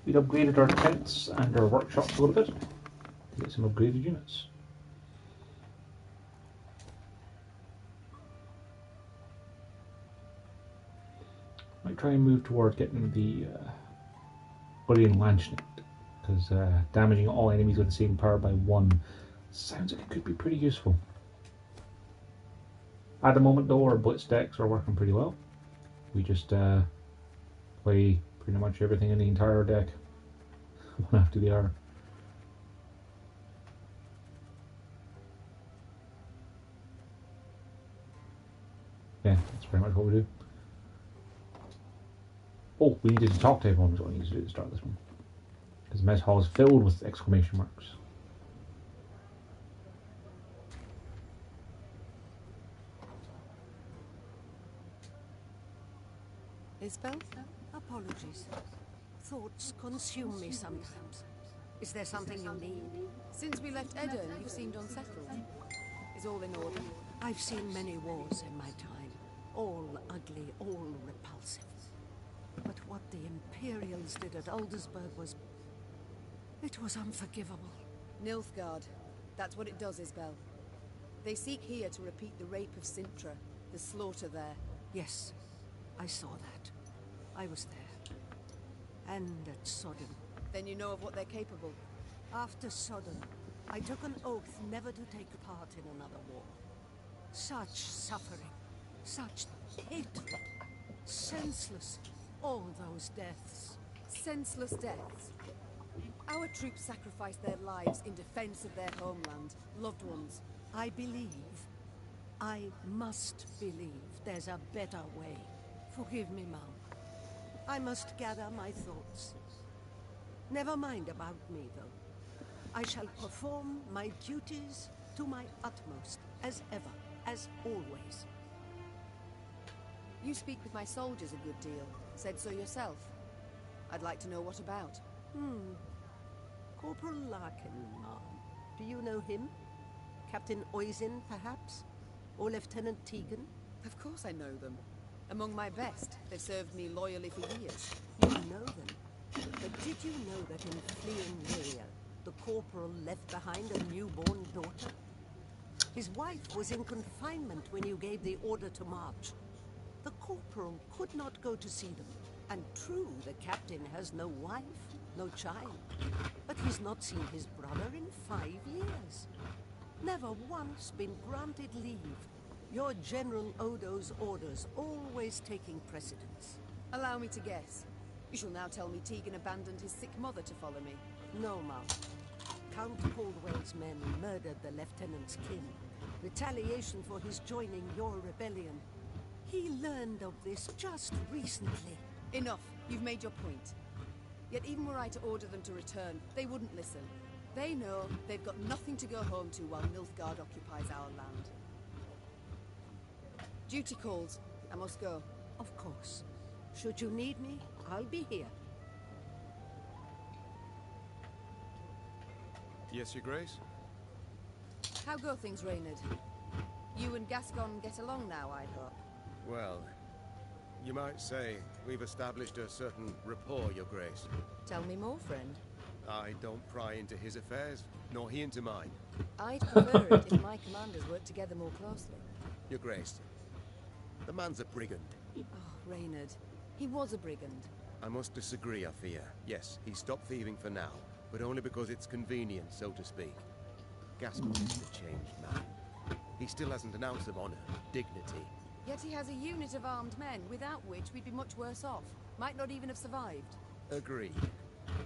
We'd upgraded our tents and our workshops a little bit to get some upgraded units. Might try and move toward getting the Bullion Lancet, because damaging all enemies with the same power by 1 sounds like it could be pretty useful. At the moment though, our blitz decks are working pretty well. We just play pretty much everything in the entire deck, one after the other. Yeah, that's pretty much what we do. Oh, we needed to talk to everyone, is what we need to do to start this one. Because the mess hall is filled with exclamation marks. Isbel? Apologies. Thoughts consume me sometimes. Is there something you need? Since we left Eden, you've seemed unsettled. Is all in order? I've seen many wars in my time. All ugly, all repulsive. But what the Imperials did at Aldersburg was... it was unforgivable. Nilfgaard. That's what it does, Isbel. They seek here to repeat the rape of Sintra, the slaughter there. Yes, I saw that. I was there. And at Sodom. Then you know of what they're capable. After Sodom, I took an oath never to take part in another war. Such suffering, such hatred, senseless, all those deaths. Senseless deaths? Our troops sacrificed their lives in defense of their homeland, loved ones. I must believe there's a better way. Forgive me, Mom. I must gather my thoughts. Never mind about me, though. I shall perform my duties to my utmost, as ever, as always. You speak with my soldiers a good deal. Said so yourself. I'd like to know what about. Corporal Larkin, Mom. Do you know him? Captain Oisin, perhaps? Or Lieutenant Tegan? Of course I know them. Among my best. They've served me loyally for years. You know them? But did you know that in fleeing Lyria, the corporal left behind a newborn daughter? His wife was in confinement when you gave the order to march. The corporal could not go to see them. And true, the captain has no wife, no child. But he's not seen his brother in 5 years. Never once been granted leave. Your General Odo's orders always taking precedence. Allow me to guess. You shall now tell me Tegan abandoned his sick mother to follow me. No, Mom. Count Caldwell's men murdered the lieutenant's kin. Retaliation for his joining your rebellion. He learned of this just recently. Enough. You've made your point. Yet even were I to order them to return, they wouldn't listen. They know they've got nothing to go home to while Nilfgaard occupies our land. Duty calls. I must go. Of course. Should you need me, I'll be here. Yes, Your Grace? How go things, Reynard? You and Gascon get along now, I hope. Well, you might say we've established a certain rapport, Your Grace. Tell me more, friend. I don't pry into his affairs, nor he into mine. I'd prefer it if my commanders worked together more closely. Your Grace, the man's a brigand. Oh, Reynard. He was a brigand. I must disagree, I fear. Yes, he stopped thieving for now, but only because it's convenient, so to speak. Gascon is a changed man. He still hasn't an ounce of honor, dignity. Yet he has a unit of armed men, without which we'd be much worse off. Might not even have survived. Agreed.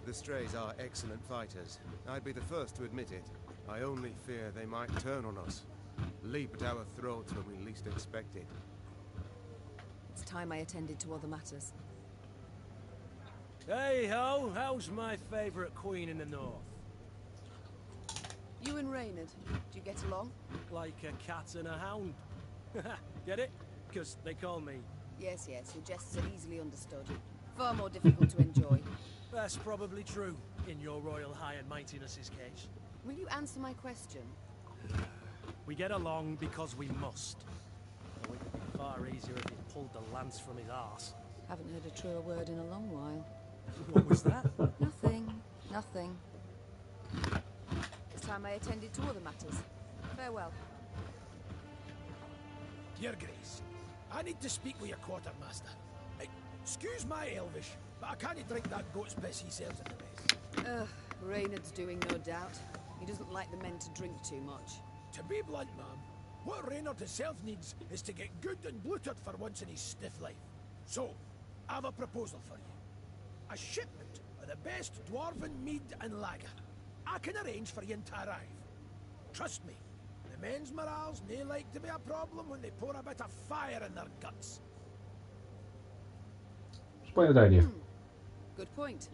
The Strays are excellent fighters. I'd be the first to admit it. I only fear they might turn on us. Leap at our throats when we least expect it. It's time I attended to other matters. Hey-ho, how's my favorite queen in the north? You and Reynard, do you get along? Like a cat and a hound. Get it? Because they call me... Yes, yes, your jests are easily understood. Far more difficult to enjoy. That's probably true, in your royal high and mightiness's case. Will you answer my question? We get along because we must. Though it would be far easier if he pulled the lance from his arse. Haven't heard a truer word in a long while. What was that? Nothing. Nothing. It's time I attended to other matters. Farewell. Your Grace, I need to speak with your quartermaster. Excuse my Elvish, but I can't drink that goat's piss he serves in the mess. Reynard's doing, no doubt. He doesn't like the men to drink too much. To be blunt, ma'am, what Reynard himself needs is to get good and bloated for once in his stiff life. So, I have a proposal for you. A shipment of the best dwarven mead and lager. I can arrange for you to arrive. Trust me, the men's morale's nae like to be a problem when they pour a bit of fire in their guts. Splendid idea. Good point.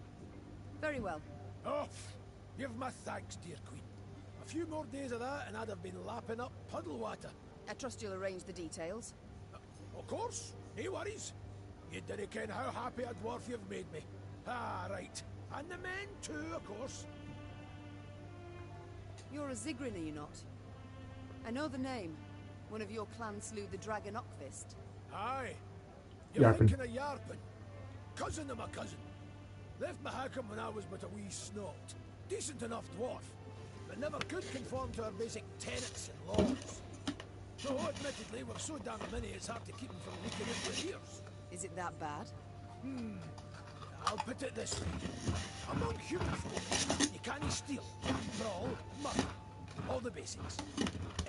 Very well. Oh, give my thanks, dear Queen. A few more days of that and I'd have been lapping up puddle water. I trust you'll arrange the details. Of course, no worries. You didn't ken how happy a dwarf you've made me. Ah, right. And the men too, of course. You're a Zigrin, are you not? I know the name. One of your clan slew the dragon Ockfist. Aye. You're Yarpen. thinking of Yarpen. Cousin of my cousin. Left Mahakam when I was but a wee snot. Decent enough dwarf, but never could conform to our basic tenets and laws. Though, admittedly, we're so damn many it's hard to keep them from leaking into your ears. Is it that bad? I'll put it this way. Among human folk, you can't steal, brawl, murder. All the basics.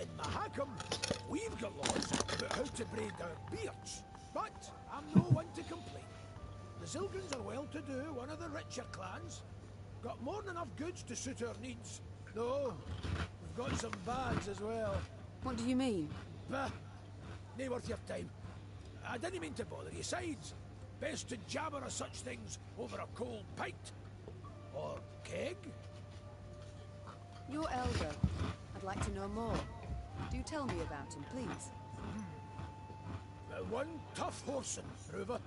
In Mahakam, we've got laws about how to braid our beards. But I'm no one to complain. The Zilgrins are well-to-do, one of the richer clans. Got more than enough goods to suit our needs. Though, we've got some bads as well. What do you mean? Bah, nae worth your time. I didn't mean to bother you. Sides, best to jabber of such things over a cold pint. Or keg? Your elder. I'd like to know more. Do tell me about him, please. One tough horseman, Prover.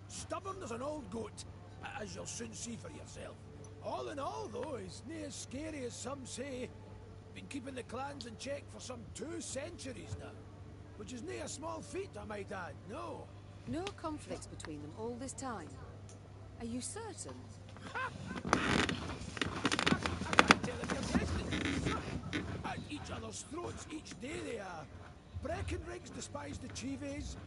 Stubborn as an old goat, as you'll soon see for yourself. All in all, though, he's nae as scary as some say. Been keeping the clans in check for some 2 centuries now. Which is nae a small feat, I might add, no. No conflicts between them all this time. Are you certain? I can't tell if you're listening. At each other's throats each day they are. Breckenrigs despise the Chives.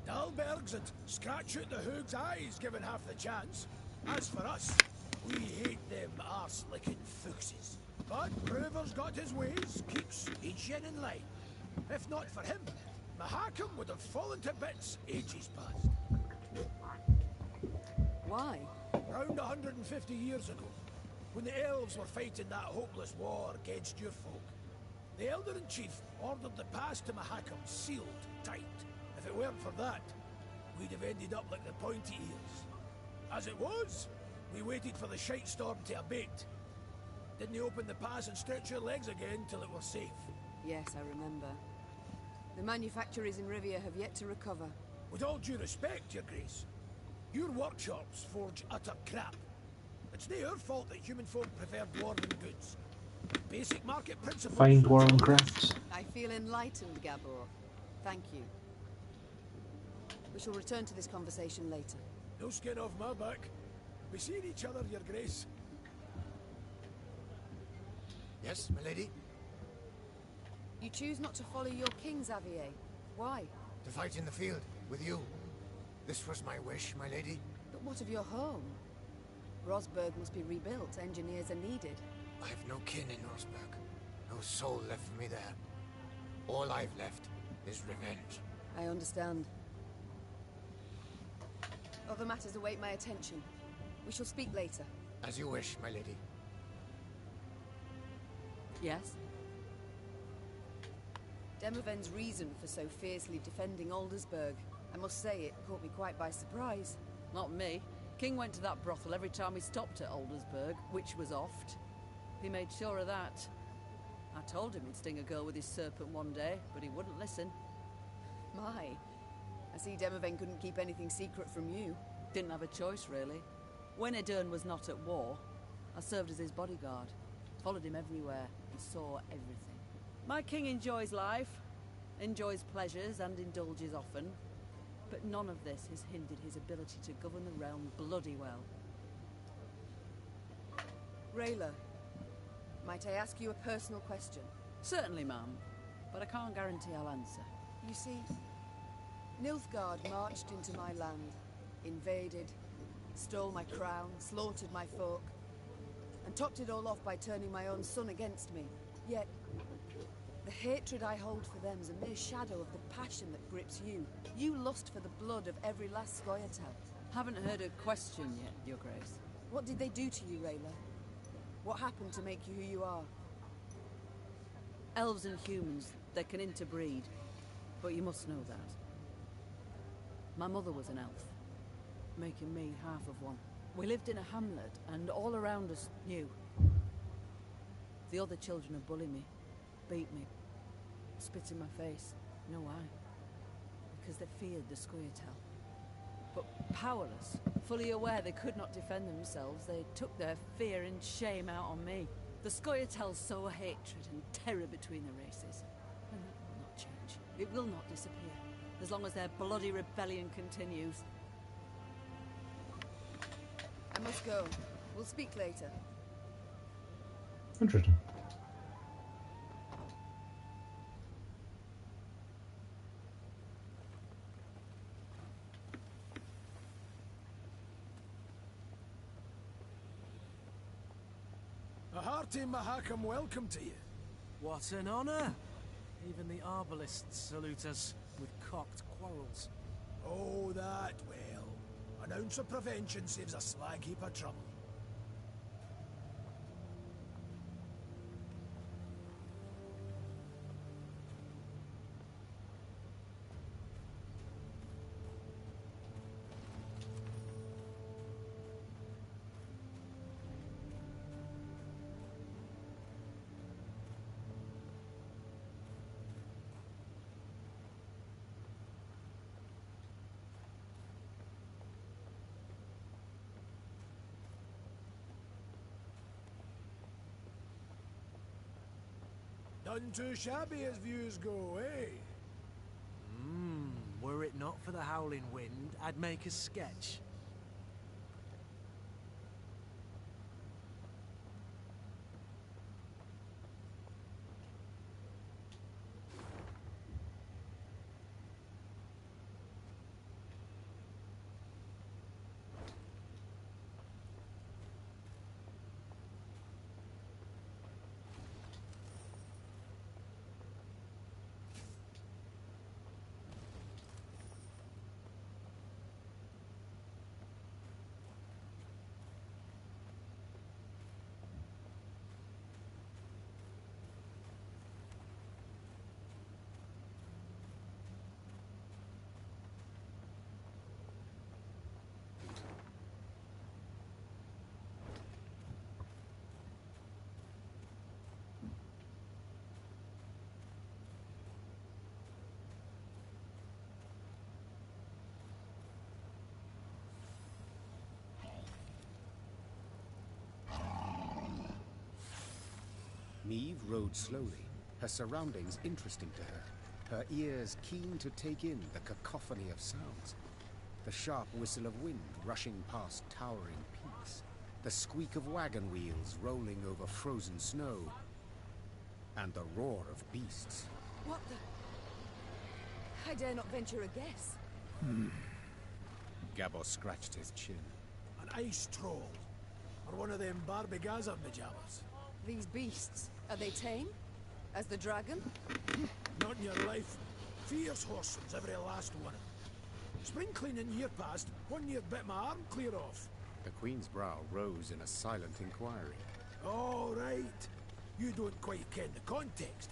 Dalbergs and scratch out the Hoog's eyes given half the chance. As for us, we hate them arse-licking foxes. But Prover's got his ways, keeps each yin in line. If not for him, Mahakam would have fallen to bits ages past. Why? Around 150 years ago, when the elves were fighting that hopeless war against your folk, the Elder-in-Chief ordered the pass to Mahakam sealed tight. If it weren't for that, we'd have ended up like the pointy ears. As it was, we waited for the shite storm to abate. Didn't open the pass and stretch your legs again till it was safe. Yes, I remember. The manufacturers in Rivia have yet to recover. With all due respect, Your Grace, your workshops forge utter crap. It's not your fault that human folk prefer dwarven goods. Basic market principles. Fine dwarven crafts. I feel enlightened, Gabor. Thank you. We shall return to this conversation later. No skin off my back. We seen each other, Your Grace. Yes, my lady? You choose not to follow your king, Xavier. Why? To fight in the field, with you. This was my wish, my lady. But what of your home? Rosberg must be rebuilt. Engineers are needed. I have no kin in Rosberg. No soul left for me there. All I've left is revenge. I understand. Other matters await my attention. We shall speak later. As you wish, my lady. Yes? Demoven's reason for so fiercely defending Aldersburg. I must say, it caught me quite by surprise. Not me. King went to that brothel every time he stopped at Aldersburg, which was oft. He made sure of that. I told him he'd sting a girl with his serpent one day, but he wouldn't listen. My. I see Demoven couldn't keep anything secret from you. Didn't have a choice, really. When Edern was not at war, I served as his bodyguard, followed him everywhere, and saw everything. My king enjoys life, enjoys pleasures, and indulges often, but none of this has hindered his ability to govern the realm bloody well. Rayla, might I ask you a personal question? Certainly, ma'am, but I can't guarantee I'll answer. You see, Nilfgaard marched into my land, invaded, stole my crown, slaughtered my folk, and topped it all off by turning my own son against me. Yet, the hatred I hold for them is a mere shadow of the passion that grips you. You lust for the blood of every last Scoia'tael. Haven't heard a question yet, Your Grace. What did they do to you, Rayla? What happened to make you who you are? Elves and humans, they can interbreed, but you must know that. My mother was an elf, making me half of one. We lived in a hamlet, and all around us knew. The other children would bully me, beat me, spit in my face. You know why? Because they feared the Scoia'tael. But powerless, fully aware they could not defend themselves, they took their fear and shame out on me. The Scoia'tael sow hatred and terror between the races, and that will not change. It will not disappear, as long as their bloody rebellion continues. I must go. We'll speak later. Interesting. A hearty Mahakam welcome to you. What an honor! Even the arbalists salute us with cocked quarrels. Oh, that well. An ounce of prevention saves a slag heap of trouble. None too shabby as views go, eh? Were it not for the howling wind, I'd make a sketch. Niamh rode slowly, her surroundings interesting to her, her ears keen to take in the cacophony of sounds. The sharp whistle of wind rushing past towering peaks, the squeak of wagon wheels rolling over frozen snow, and the roar of beasts. What the... I dare not venture a guess. Gabor scratched his chin. An ice troll. Or one of them Barbigaza pajamas. These beasts, are they tame? As the dragon? Not in your life. Fierce horsens, every last one. Spring cleaning year past, 1 year bit my arm clear off. The Queen's brow rose in a silent inquiry. All right. You don't quite ken the context.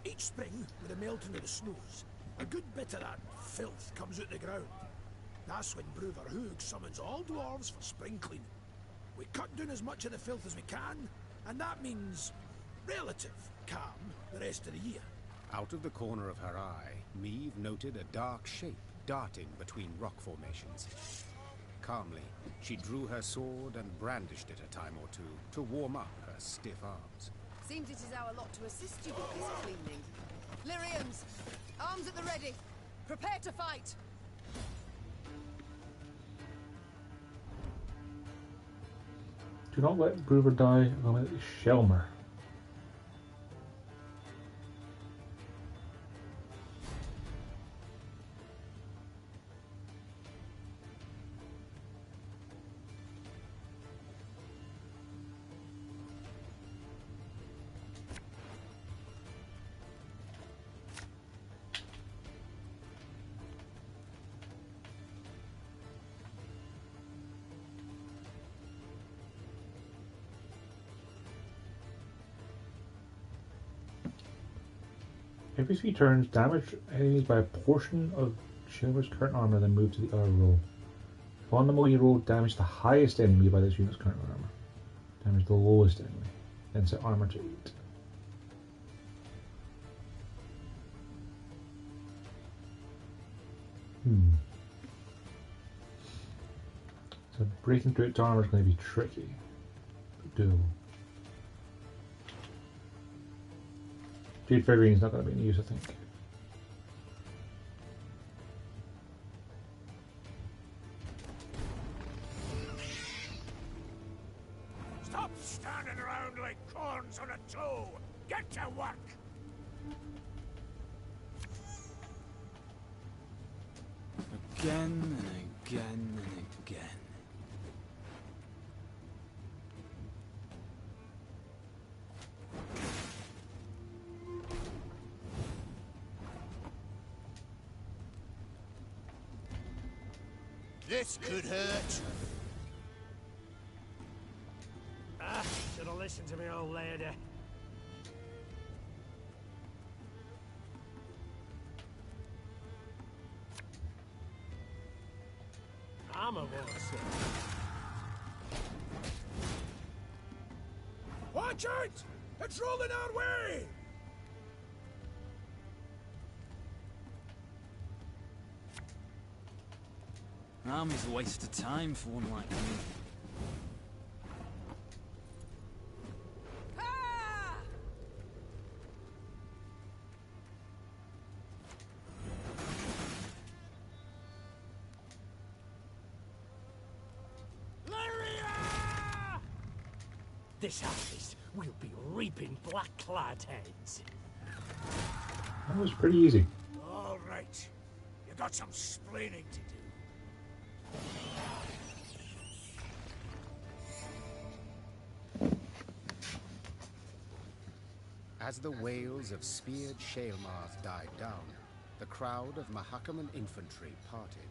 Each spring, with the melting of the snows, a good bit of that filth comes out the ground. That's when Bruver Hoog summons all dwarves for spring cleaning. We cut down as much of the filth as we can, and that means relative calm the rest of the year. Out of the corner of her eye, Niamh noted a dark shape darting between rock formations. Calmly, she drew her sword and brandished it a time or two to warm up her stiff arms. Seems it is our lot to assist you with this cleaning. Lyrians, arms at the ready. Prepare to fight. Do not let Brewer die, Shelmer. Every 3 turns, damage enemies by a portion of Shelmer's current armor, then move to the other roll. If on the mo you roll, damage the highest enemy by this unit's current armor. Damage the lowest enemy, then set armor to 8. So breaking through its armor is going to be tricky, but doable. Jade figurine is not going to be any use, I think. Stop standing around like corns on a toe! Get to work! Again and again and again. This could hurt. Should have listened to me, old lady. I'm a woman. Watch out! It's rolling our way! Army's a waste of time for one like me. This harvest will be reaping black-clad heads. That was pretty easy. All right. You got some splaining to do. As the wails of speared Shaelmarth died down, the crowd of Mahakam infantry parted.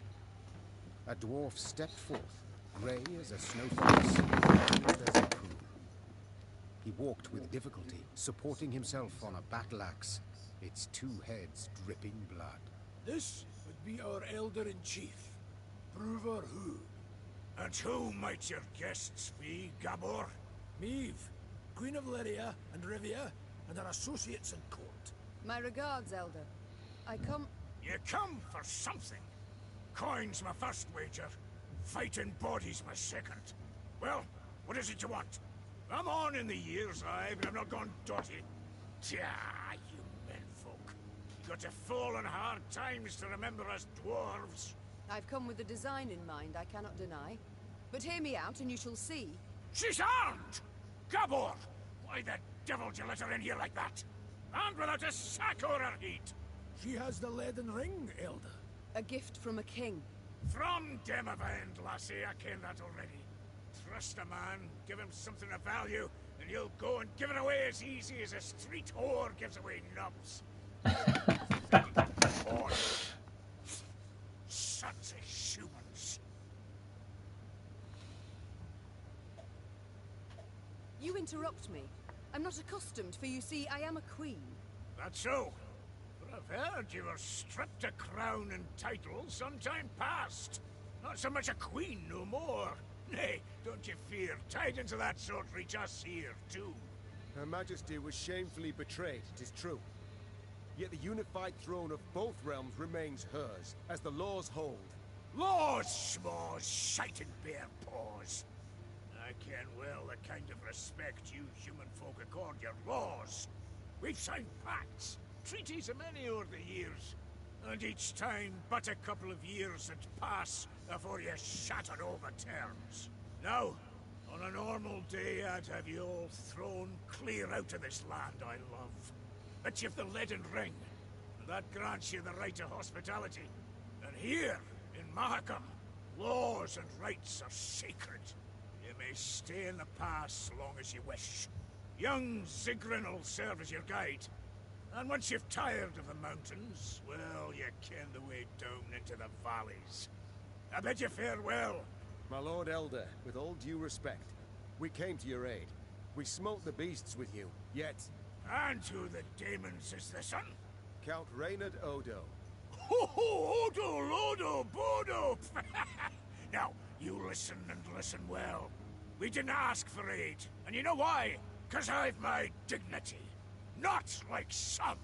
A dwarf stepped forth, grey as a snowfox, smooth as a coon. He walked with difficulty, supporting himself on a battle axe, its 2 heads dripping blood. This would be our elder-in-chief, Brewer Who. And who might your guests be, Gabor? Meve, Queen of Lyria and Rivia, and our associates in court. My regards, Elder. I come... You come for something. Coin's my first wager. Fighting bodies my second. Well, what is it you want? I'm on in the years, but I'm not gone dotty. Tja, you menfolk. Got to fall on hard times to remember us dwarves. I've come with a design in mind, I cannot deny. But hear me out and you shall see. She's armed! Gabor! Why the devil did you let her in here like that? And without a sack or her heat! She has the leaden ring, Elder. A gift from a king. From Demavend, lassie, I ken that already. Trust a man, give him something of value, and he'll go and give it away as easy as a street whore gives away nubs. Sons of humans. You interrupt me. I'm not accustomed, for you see, I am a queen. That's so. But I've heard you were stripped of crown and title some time past. Not so much a queen no more. Nay, don't you fear, tidings of that sort reach us here, too. Her Majesty was shamefully betrayed, it is true. Yet the unified throne of both realms remains hers, as the laws hold. Laws, schmaws, shiting bare paws. I ken well the kind of respect you human folk accord your laws. We've signed pacts, treaties of many over the years, and each time but a couple of years had passed before you shattered over terms. Now, on a normal day, I'd have you all thrown clear out of this land I love. But you've the leaden ring, and that grants you the right to hospitality. And here, in Mahakam, laws and rights are sacred. You may stay in the pass as long as you wish. Young Zigrin will serve as your guide. And once you've tired of the mountains, well, you ken the way down into the valleys. I bid you farewell. My Lord Elder, with all due respect, we came to your aid. We smote the beasts with you, yet... And who the demons is this one? Count Reynard Odo. Ho ho, Odo, Lodo, Bodo! Now, you listen and listen well. We didn't ask for aid, and you know why? 'Cause I've my dignity. Not like some.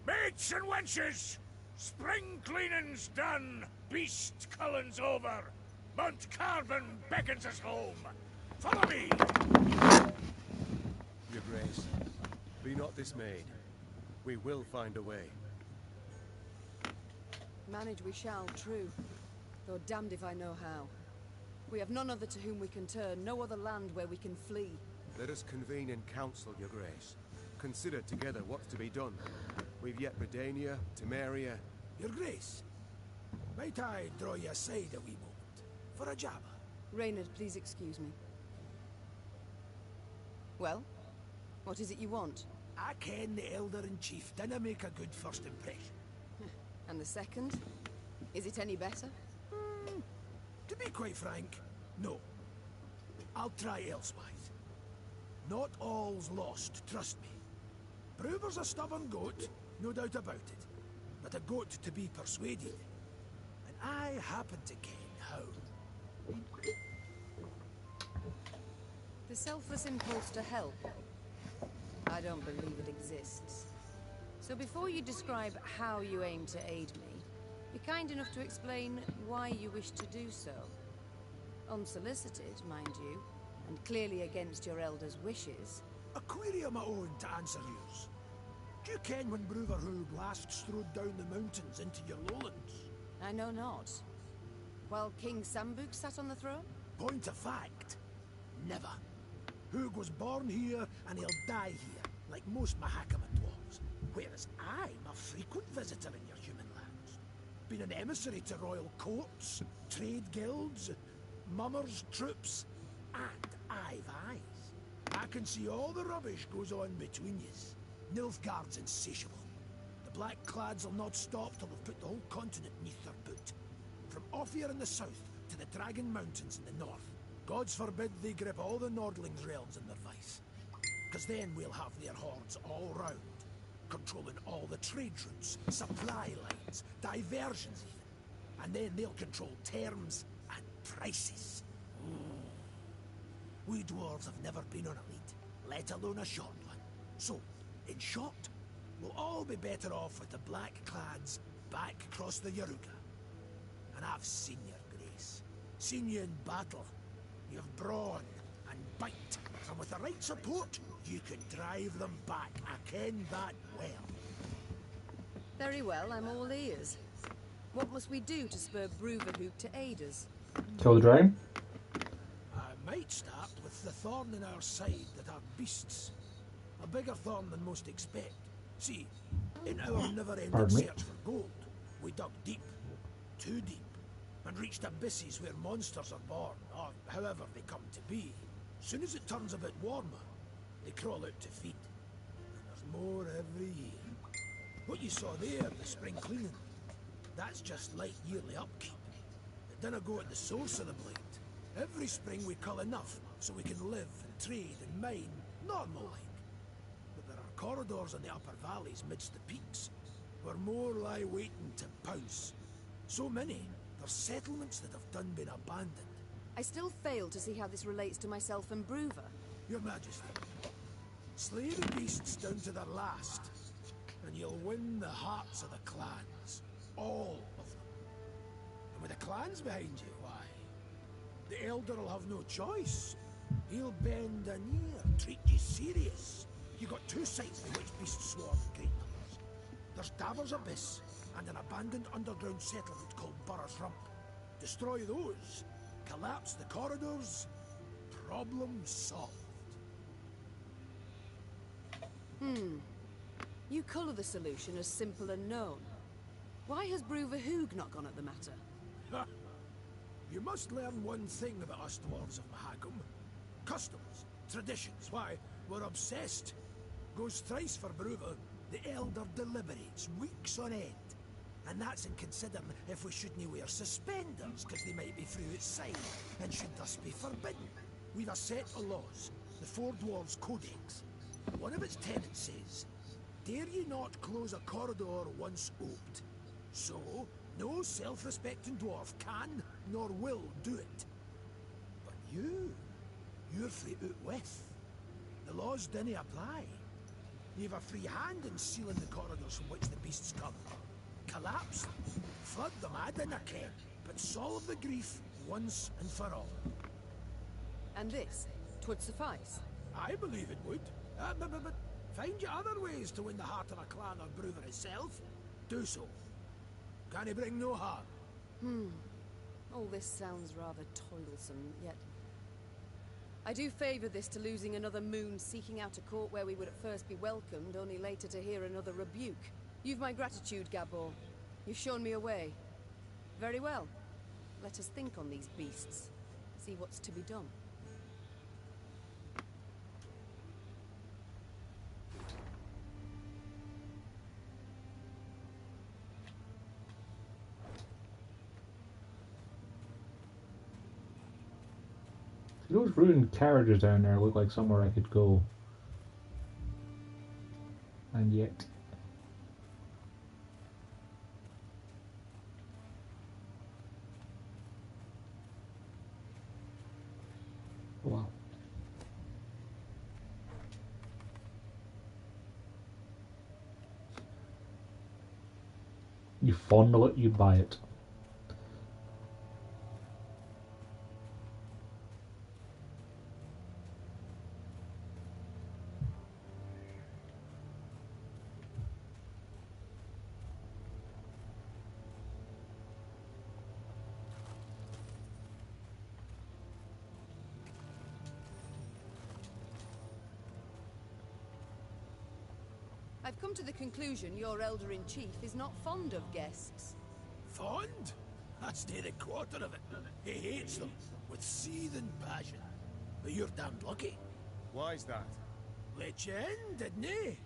Maids and wenches! Spring cleaning's done, beast culling's over. Mount Carbon beckons us home. Follow me! Your Grace, be not dismayed. We will find a way. Manage we shall, true. Though damned if I know how. We have none other to whom we can turn, no other land where we can flee. Let us convene in council, Your Grace. Consider together what's to be done. We've yet Redania, Temeria... Your Grace, might I draw you aside a wee moment? For a jabber? Reynard, please excuse me. Well? What is it you want? I ken the Elder-in-Chief dinna make a good first impression. And the second? Is it any better? To be quite frank, no. I'll try elsewise. Not all's lost, trust me. Brewer's a stubborn goat, no doubt about it. But a goat to be persuaded. And I happen to ken how. The selfless impulse to help? I don't believe it exists. So before you describe how you aim to aid me, be kind enough to explain why you wish to do so. Unsolicited, mind you, and clearly against your elder's wishes. A query of my own to answer yours. Do you ken when Brewer Hoog last strode down the mountains into your lowlands? I know not. While King Sambuk sat on the throne? Point of fact, never. Hoog was born here and he'll die here, like most Mahakam dwarves. Whereas I'm a frequent visitor in your human lands. Been an emissary to royal courts, trade guilds, mummers, troops, and I've eyes. I can see all the rubbish goes on between yous. Nilfgaard's insatiable. The Blackclads will not stop till they've put the whole continent neath their boot. From off here in the south to the Dragon Mountains in the north. Gods forbid they grip all the Nordlings' realms in their vice. 'Cause then we'll have their hordes all round, controlling all the trade routes, supply lines, diversions even. And then they'll control terms and prices. We dwarves have never been on a lead, let alone a short one. So, in short, we'll all be better off with the Blackclads back across the Yaruga. And I've seen your grace. Seen you in battle. You've brawn and bite. And with the right support, you can drive them back. I ken that well. Very well, I'm all ears. What must we do to spur Brewerhoog to aid us? Kill the dragon? I might start with the thorn in our side that are beasts. A bigger thorn than most expect. See, in our never-ending search for gold, we dug deep. Too deep. And reached abysses where monsters are born, or however they come to be. Soon as it turns a bit warmer, they crawl out to feed. And there's more every year. What you saw there, the spring cleaning, that's just light yearly upkeep. It doesn't go at the source of the blight. Every spring we cull enough so we can live and trade and mine, normal-like. But there are corridors in the upper valleys midst the peaks, where more lie waiting to pounce. So many, there's settlements that have done been abandoned. I still fail to see how this relates to myself and Brewer. Your Majesty, slay the beasts down to their last, and you'll win the hearts of the clans. All of them. And with the clans plans behind you, why? The Elder will have no choice. He'll bend an ear, treat you serious. You got two sites in which beasts swarm and great numbers. There's Davor's Abyss and an abandoned underground settlement called Burr's Rump. Destroy those, collapse the corridors, problem solved. You colour the solution as simple and known. Why has Bruverhoog not gone at the matter? Ha! You must learn one thing about us dwarves of Mahakam. Customs, traditions, why, we're obsessed. Goes thrice for Bruver, the Elder deliberates weeks on end. And that's in considering if we shouldn't wear suspenders, because they might be through outside, and should thus be forbidden. We've a set of laws, the Four Dwarves Codex. One of its tenets says, dare ye not close a corridor once oped. So, no self-respecting dwarf can, nor will do it. But you're free out with. The laws dinna apply. You've a free hand in sealing the corridors from which the beasts come. Collapse them, flood them, I dinna ken, but solve the grief once and for all. And this, 'twould suffice. I believe it would. But find you other ways to win the heart of a clan or Bruver itself. Do so. Can he bring no harm? All this sounds rather toilsome, yet I do favour this to losing another moon seeking out a court where we would at first be welcomed, only later to hear another rebuke. You've my gratitude, Gabor. You've shown me a way. Very well. Let us think on these beasts. See what's to be done. Those ruined carriages down there look like somewhere I could go. And yet... wow. You fondle it, you buy it. I've come to the conclusion your Elder-in-Chief is not fond of guests. Fond? That's near a quarter of it. He hates them, with seething passion. But you're damned lucky. Why's that? Let you in, didn't he?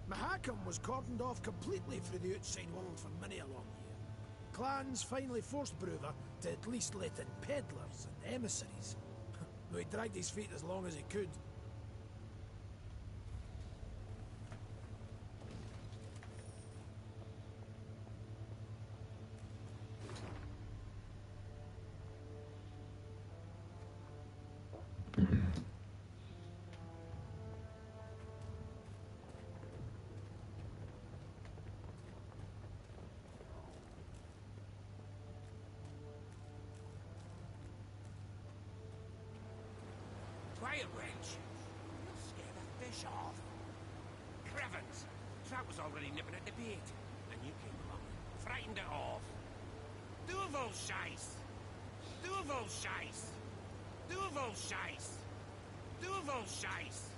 Mahakam was cordoned off completely through the outside world for many a long year. Clans finally forced Bruver to at least let in peddlers and emissaries. Though he dragged his feet as long as he could. Quiet, wench. You'll scare the fish off. Crevens! Trout was already nipping at the bait, and you came along and frightened it off. Duval shice! Duval shice! Duval shice! Duval shice!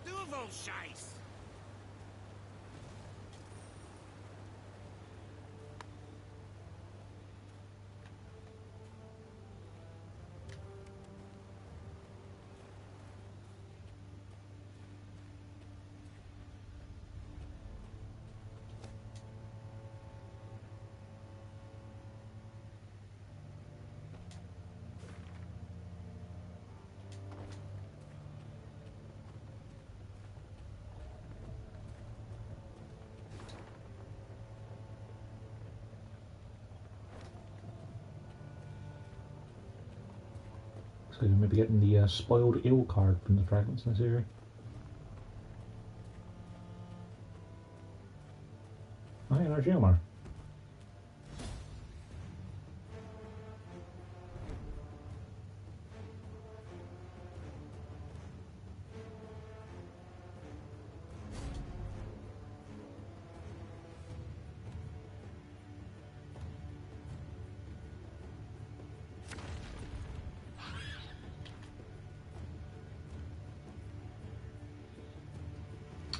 Duval shice! So maybe getting the spoiled ale card from the fragments in this area. Oh, yeah, there's Yomar.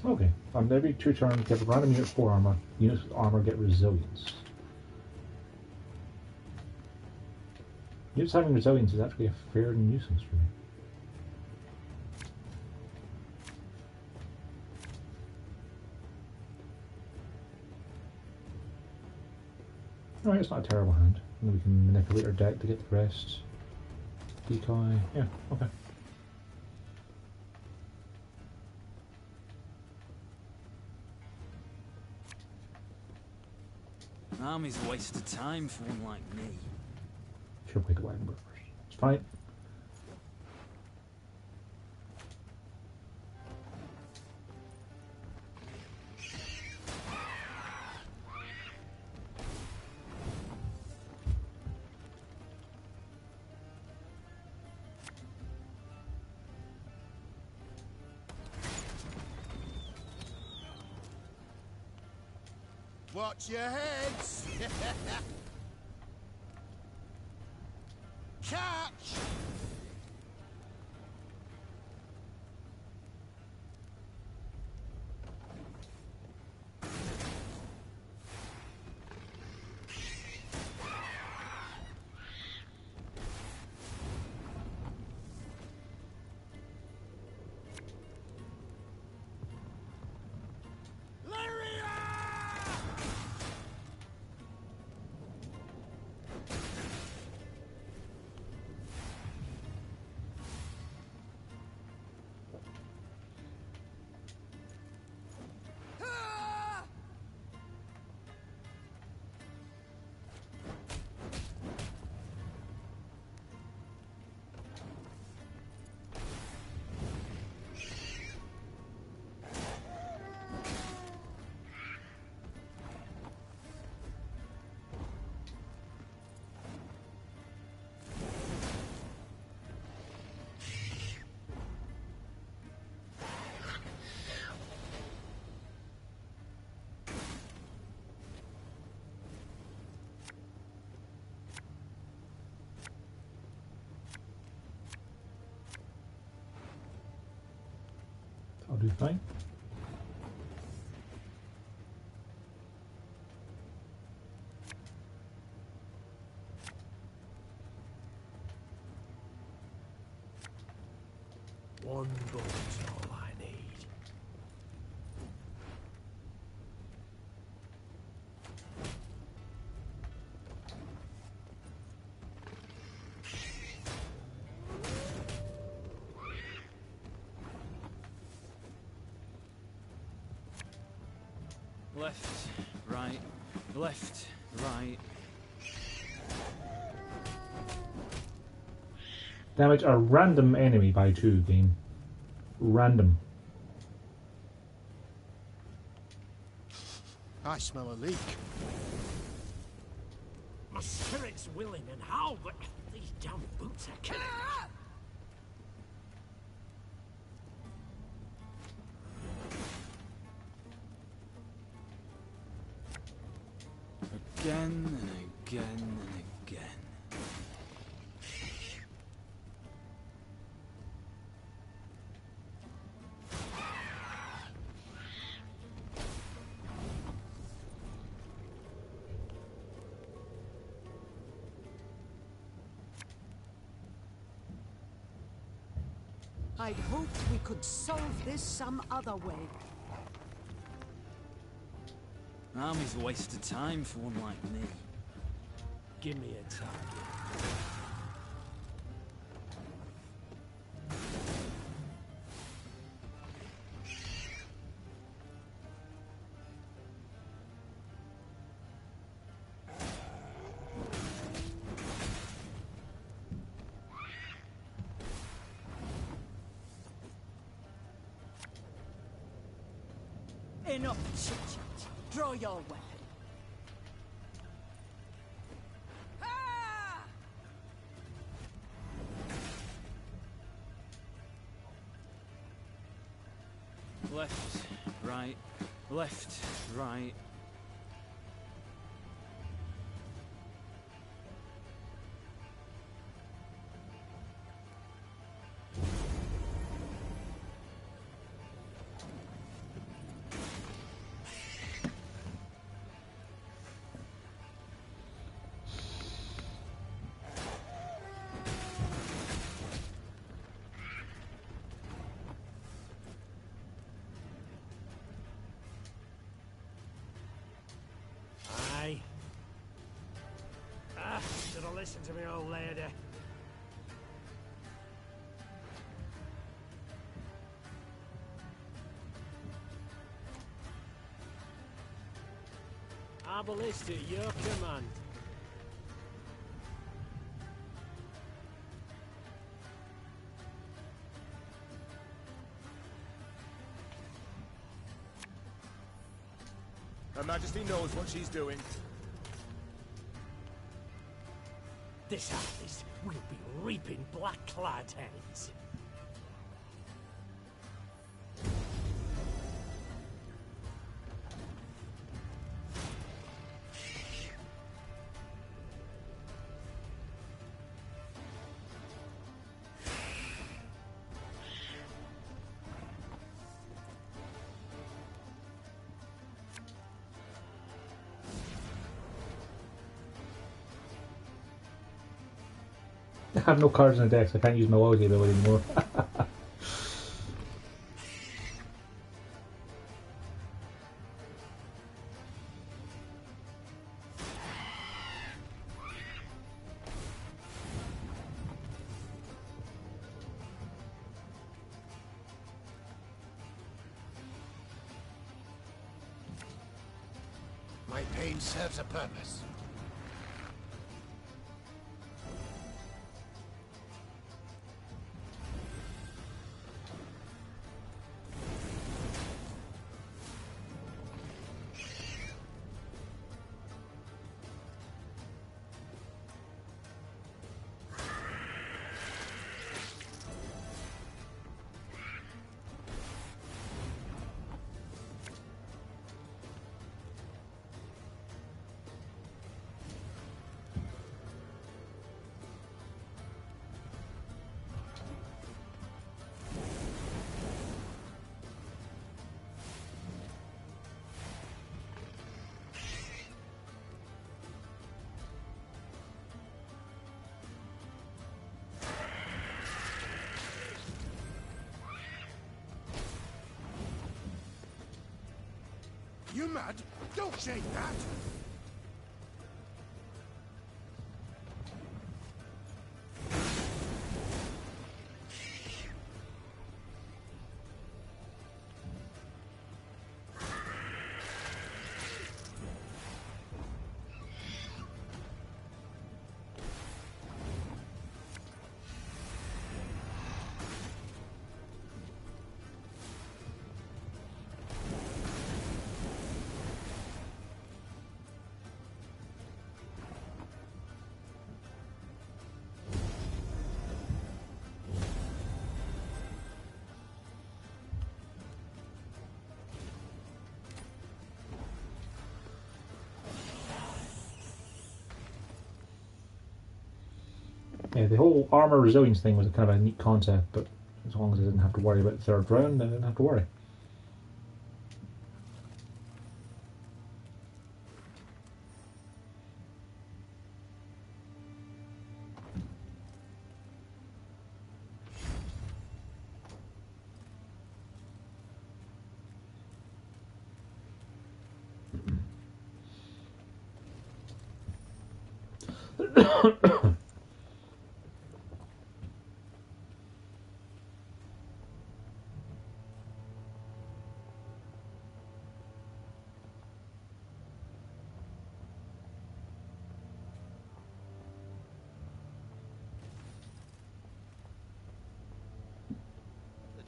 Okay. On every 2 turns, get a random unit 4 armor. Units with armor get resilience. Units having resilience is actually a fair nuisance for me. Alright, it's not a terrible hand. And we can manipulate our deck to get the rest. Decoy. Yeah, okay. Army's a waste of time for one like me. Should have played the wagon bird first. It's fine. Watch your heads! Catch! I'll do fine. One bullet's all I need. Left, right, left, right. Damage a random enemy by 2 game. Random. I smell a leak. My spirit's willing and how, but these damn boots are killing me. Again and again and again. I'd hoped we could solve this some other way. Army's a waste of time for one like me. Give me a target. Enough chit-chat. Draw your weapon. Left, right, left, right. listen to me, old lady. I ballista at your command. Her Majesty knows what she's doing. This harvest will be reaping black-clad heads. I have no cards in the deck, so I can't use my loyalty ability anymore. My pain serves a purpose. You mad? Don't shake that! Yeah, the whole armor resilience thing was kind of a neat concept, but as long as I didn't have to worry about the third round, I didn't have to worry.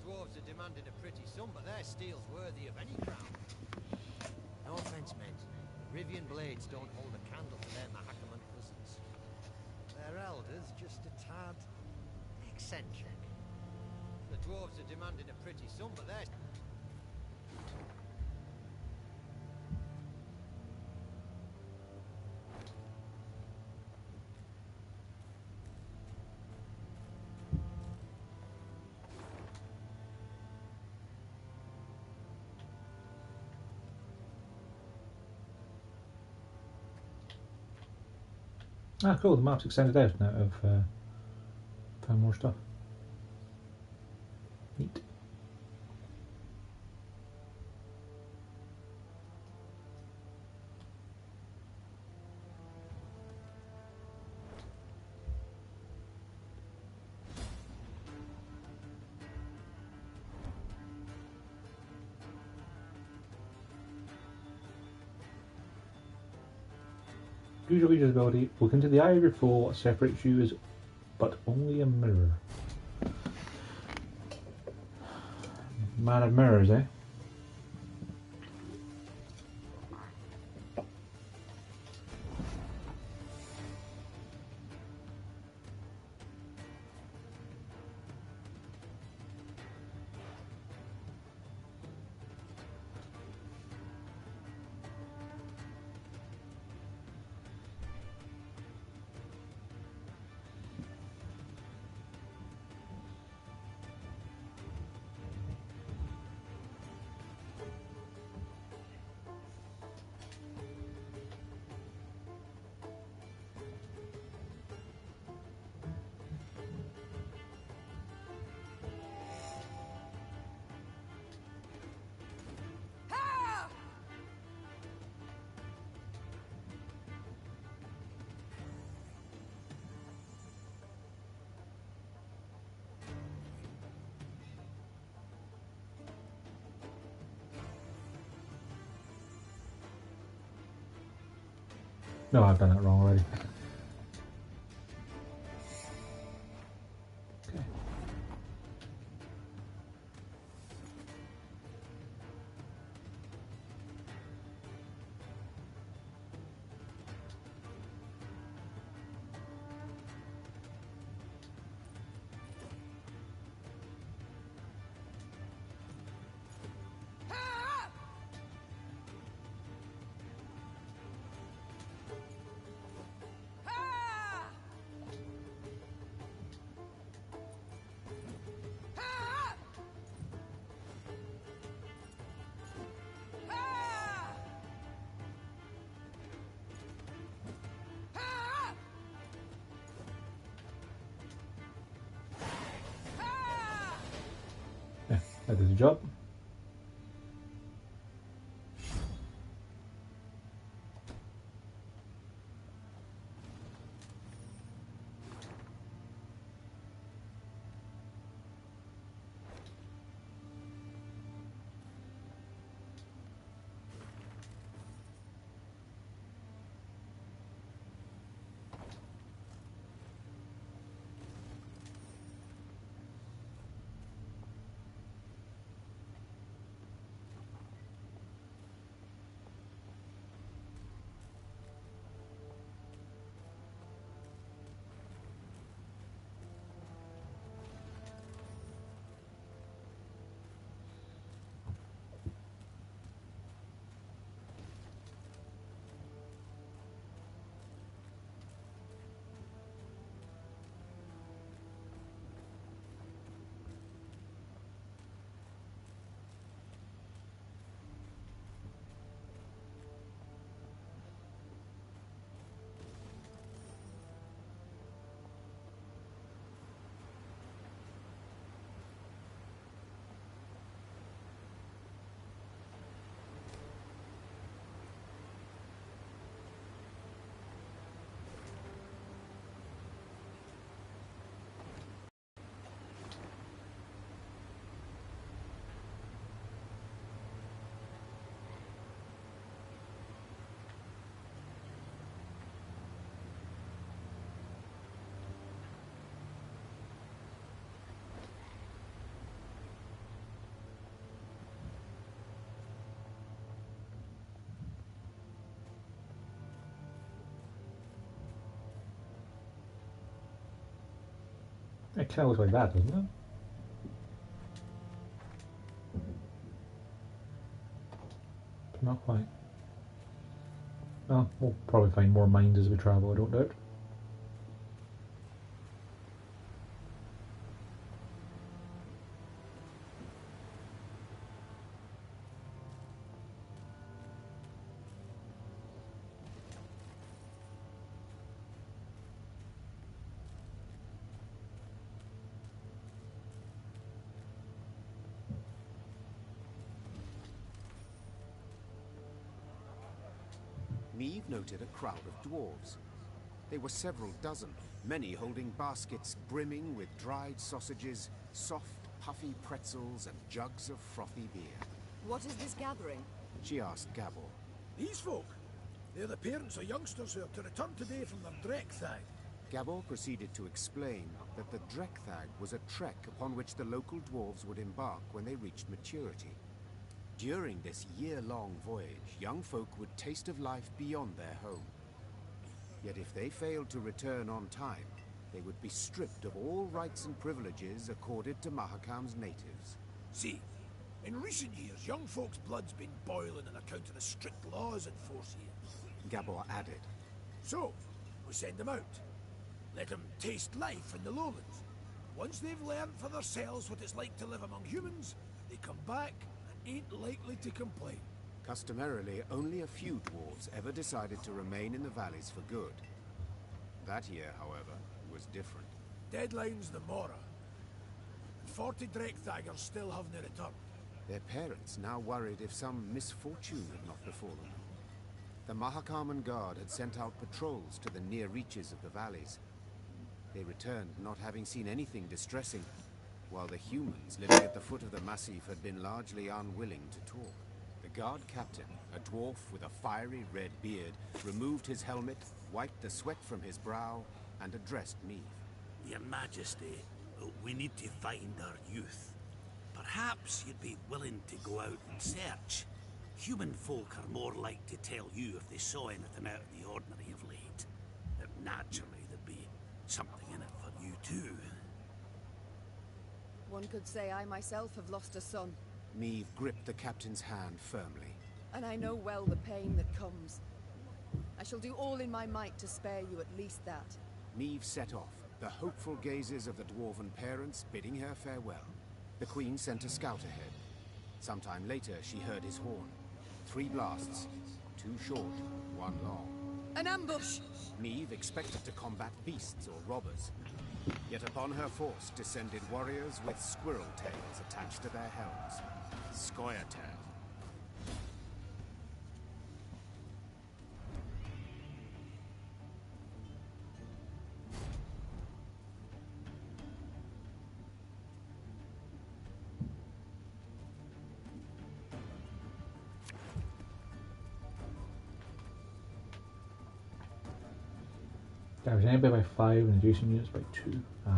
Dwarves are demanding a pretty sum, but their steel's worthy of any crown. No offense meant. Rivian blades don't hold a candle to their Mahakam cousins. Their elders just a tad eccentric. The dwarves are demanding a pretty sum, but their... Ah, cool, the map's extended out now. I've found more stuff. Neat. Use your Legion ability. Look into the eye of your foe. What separates you is but only a mirror. Man of mirrors, eh? No, I've done that wrong already. Okay. Yeah, that does the job. It kind of looks like that, doesn't it? But not quite. Well, we'll probably find more mines as we travel, I don't doubt. Meave noted a crowd of dwarves. They were several dozen, many holding baskets brimming with dried sausages, soft, puffy pretzels, and jugs of frothy beer. What is this gathering? She asked Gabor. These folk, They're the parents of youngsters who are to return today from their Dreckthag. Gabor proceeded to explain that the Dreckthag was a trek upon which the local dwarves would embark when they reached maturity. During this year-long voyage, young folk would taste of life beyond their home. Yet if they failed to return on time, they would be stripped of all rights and privileges accorded to Mahakam's natives. See, in recent years, young folks' blood's been boiling on account of the strict laws in force here. Gabor added. So, we send them out. Let them taste life in the lowlands. Once they've learned for themselves what it's like to live among humans, they come back and ain't likely to complain. Customarily, only a few dwarves ever decided to remain in the valleys for good. That year, however, was different. Deadline's the Mora. And 40 Dreckthagers still haven't returned. Their parents now worried if some misfortune had not befallen them. The Mahakam Guard had sent out patrols to the near reaches of the valleys. They returned not having seen anything distressing, while the humans living at the foot of the massif had been largely unwilling to talk. The guard captain, a dwarf with a fiery red beard, removed his helmet, wiped the sweat from his brow, and addressed Meave. Your Majesty, we need to find our youth. Perhaps you'd be willing to go out and search. Human folk are more like to tell you if they saw anything out of the ordinary of late. Naturally, there'd be something in it for you too. One could say I myself have lost a son. Meave gripped the captain's hand firmly. And I know well the pain that comes. I shall do all in my might to spare you at least that. Meave set off, the hopeful gazes of the dwarven parents bidding her farewell. The Queen sent a scout ahead. Sometime later, she heard his horn. 3 blasts, 2 short, 1 long. An ambush! Meave expected to combat beasts or robbers. Yet upon her force descended warriors with squirrel tails attached to their helms. Scoia'tael. Damage enemy by 5 and adjacent units by 2. Ow.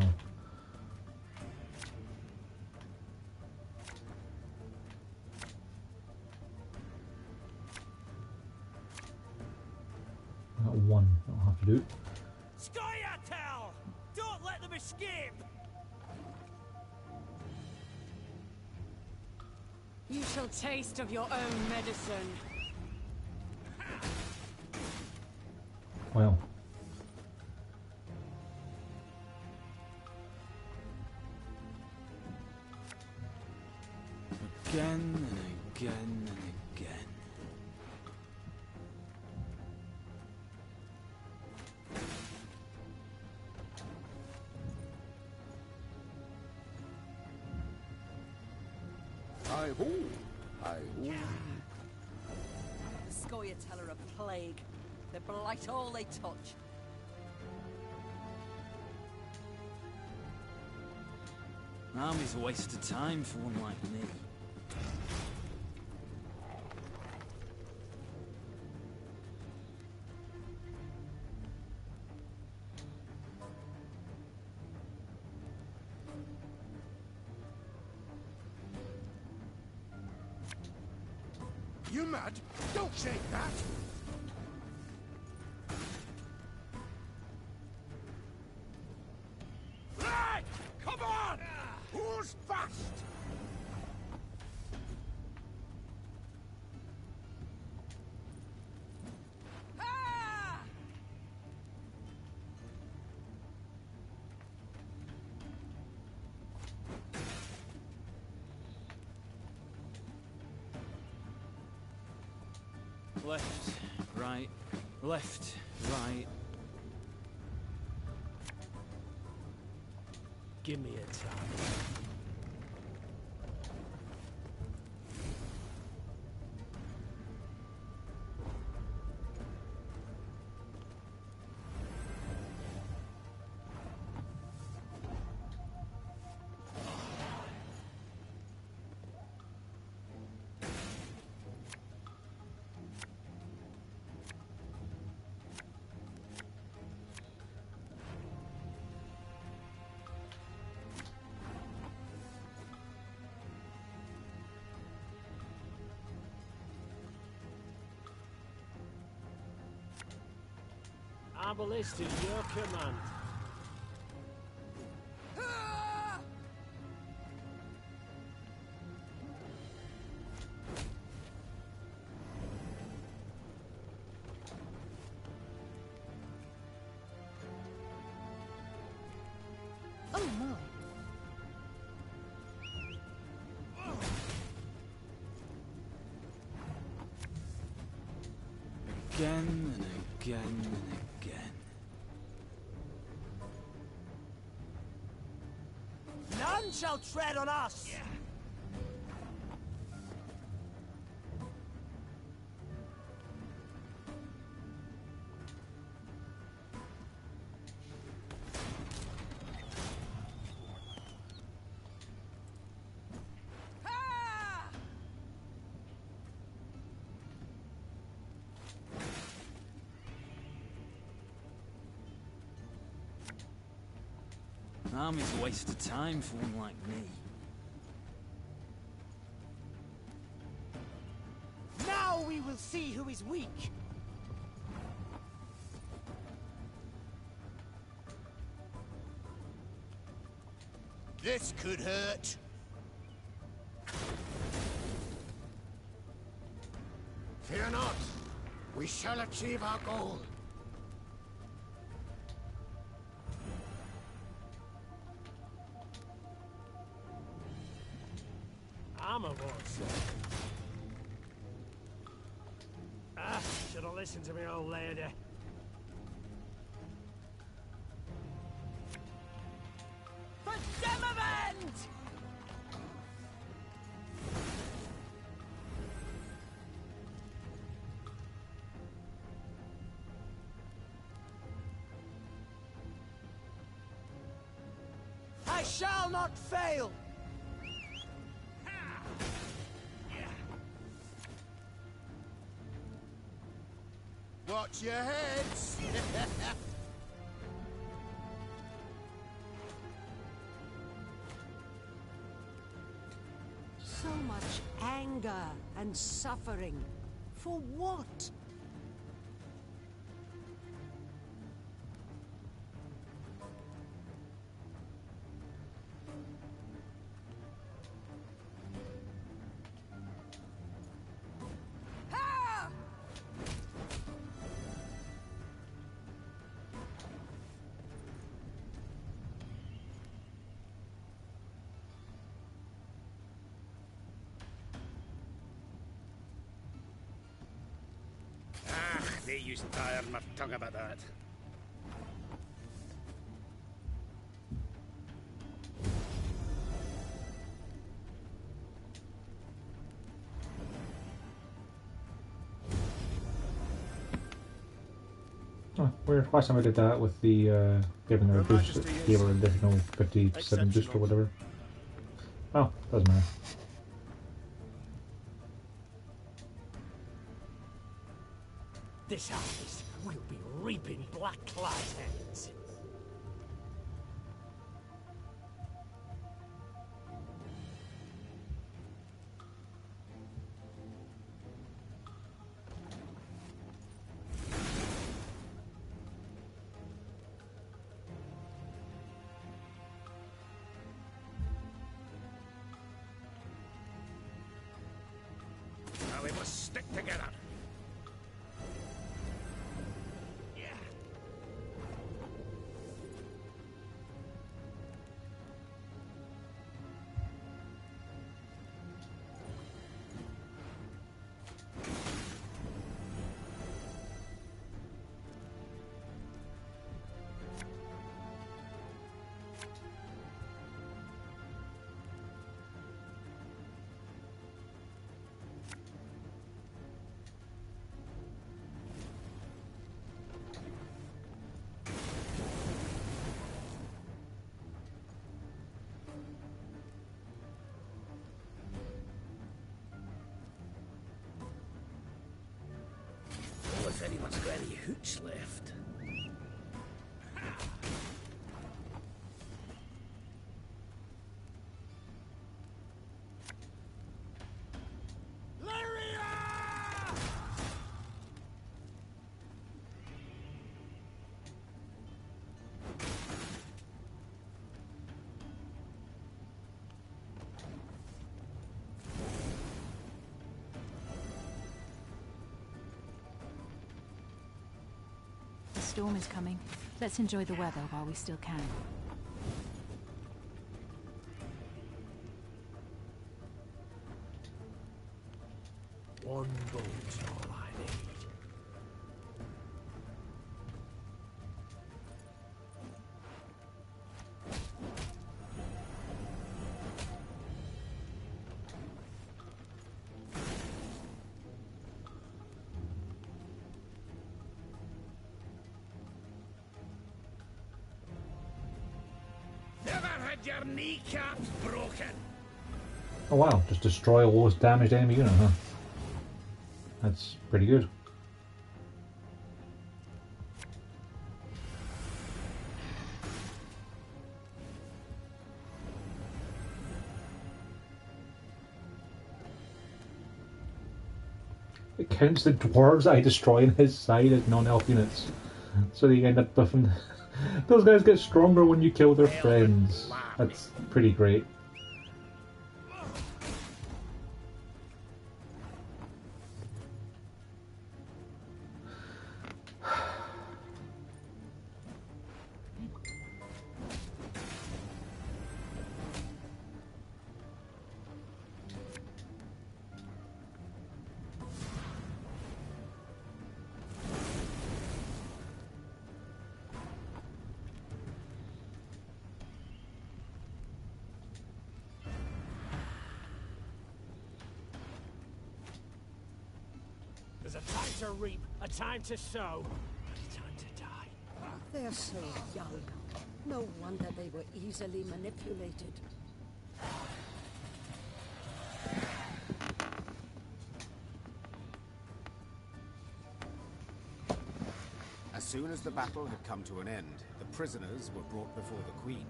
I got 1, that'll have to do. Scoia'tael! Don't let them escape! You shall taste of your own medicine. Well. Again and again and again. Hi-ho! Hi-ho! The Scoia'tael are a plague. They blight all they touch. Army's a waste of time for one like me. You mad? Don't shake that! Right! Come on! Who's fast? Ah! Left, right, left, right. Give me a time. Arbalist is your command. Oh my. Again and again and again. None shall tread on us! Army's a waste of time for one like me. Now we will see who is weak! This could hurt. Fear not. We shall achieve our goal. Armor wants it. Should have listened to me, old lady. For Demavend! I shall not fail! Watch your heads! So much anger and suffering. For what? They used to tire my tongue about that. Oh, weird. Last time I did that with the giving her a boost, gave her an additional 57 boost or whatever. Oh, doesn't matter. This harvest will be reaping black cloud's heads. Now we must stick together. storm is coming. Let's enjoy the weather while we still can. One boat's all I need. Never had your kneecaps broken. Oh wow, just destroy all this damaged enemy unit, huh? That's pretty good. It counts the dwarves I destroy on his side as non-elf units. So you end up buffing. Those guys get stronger when you kill their friends. That's pretty great. There's a time to reap, a time to sow, and a time to die. They're so young. No wonder they were easily manipulated. As soon as the battle had come to an end, the prisoners were brought before the Queen.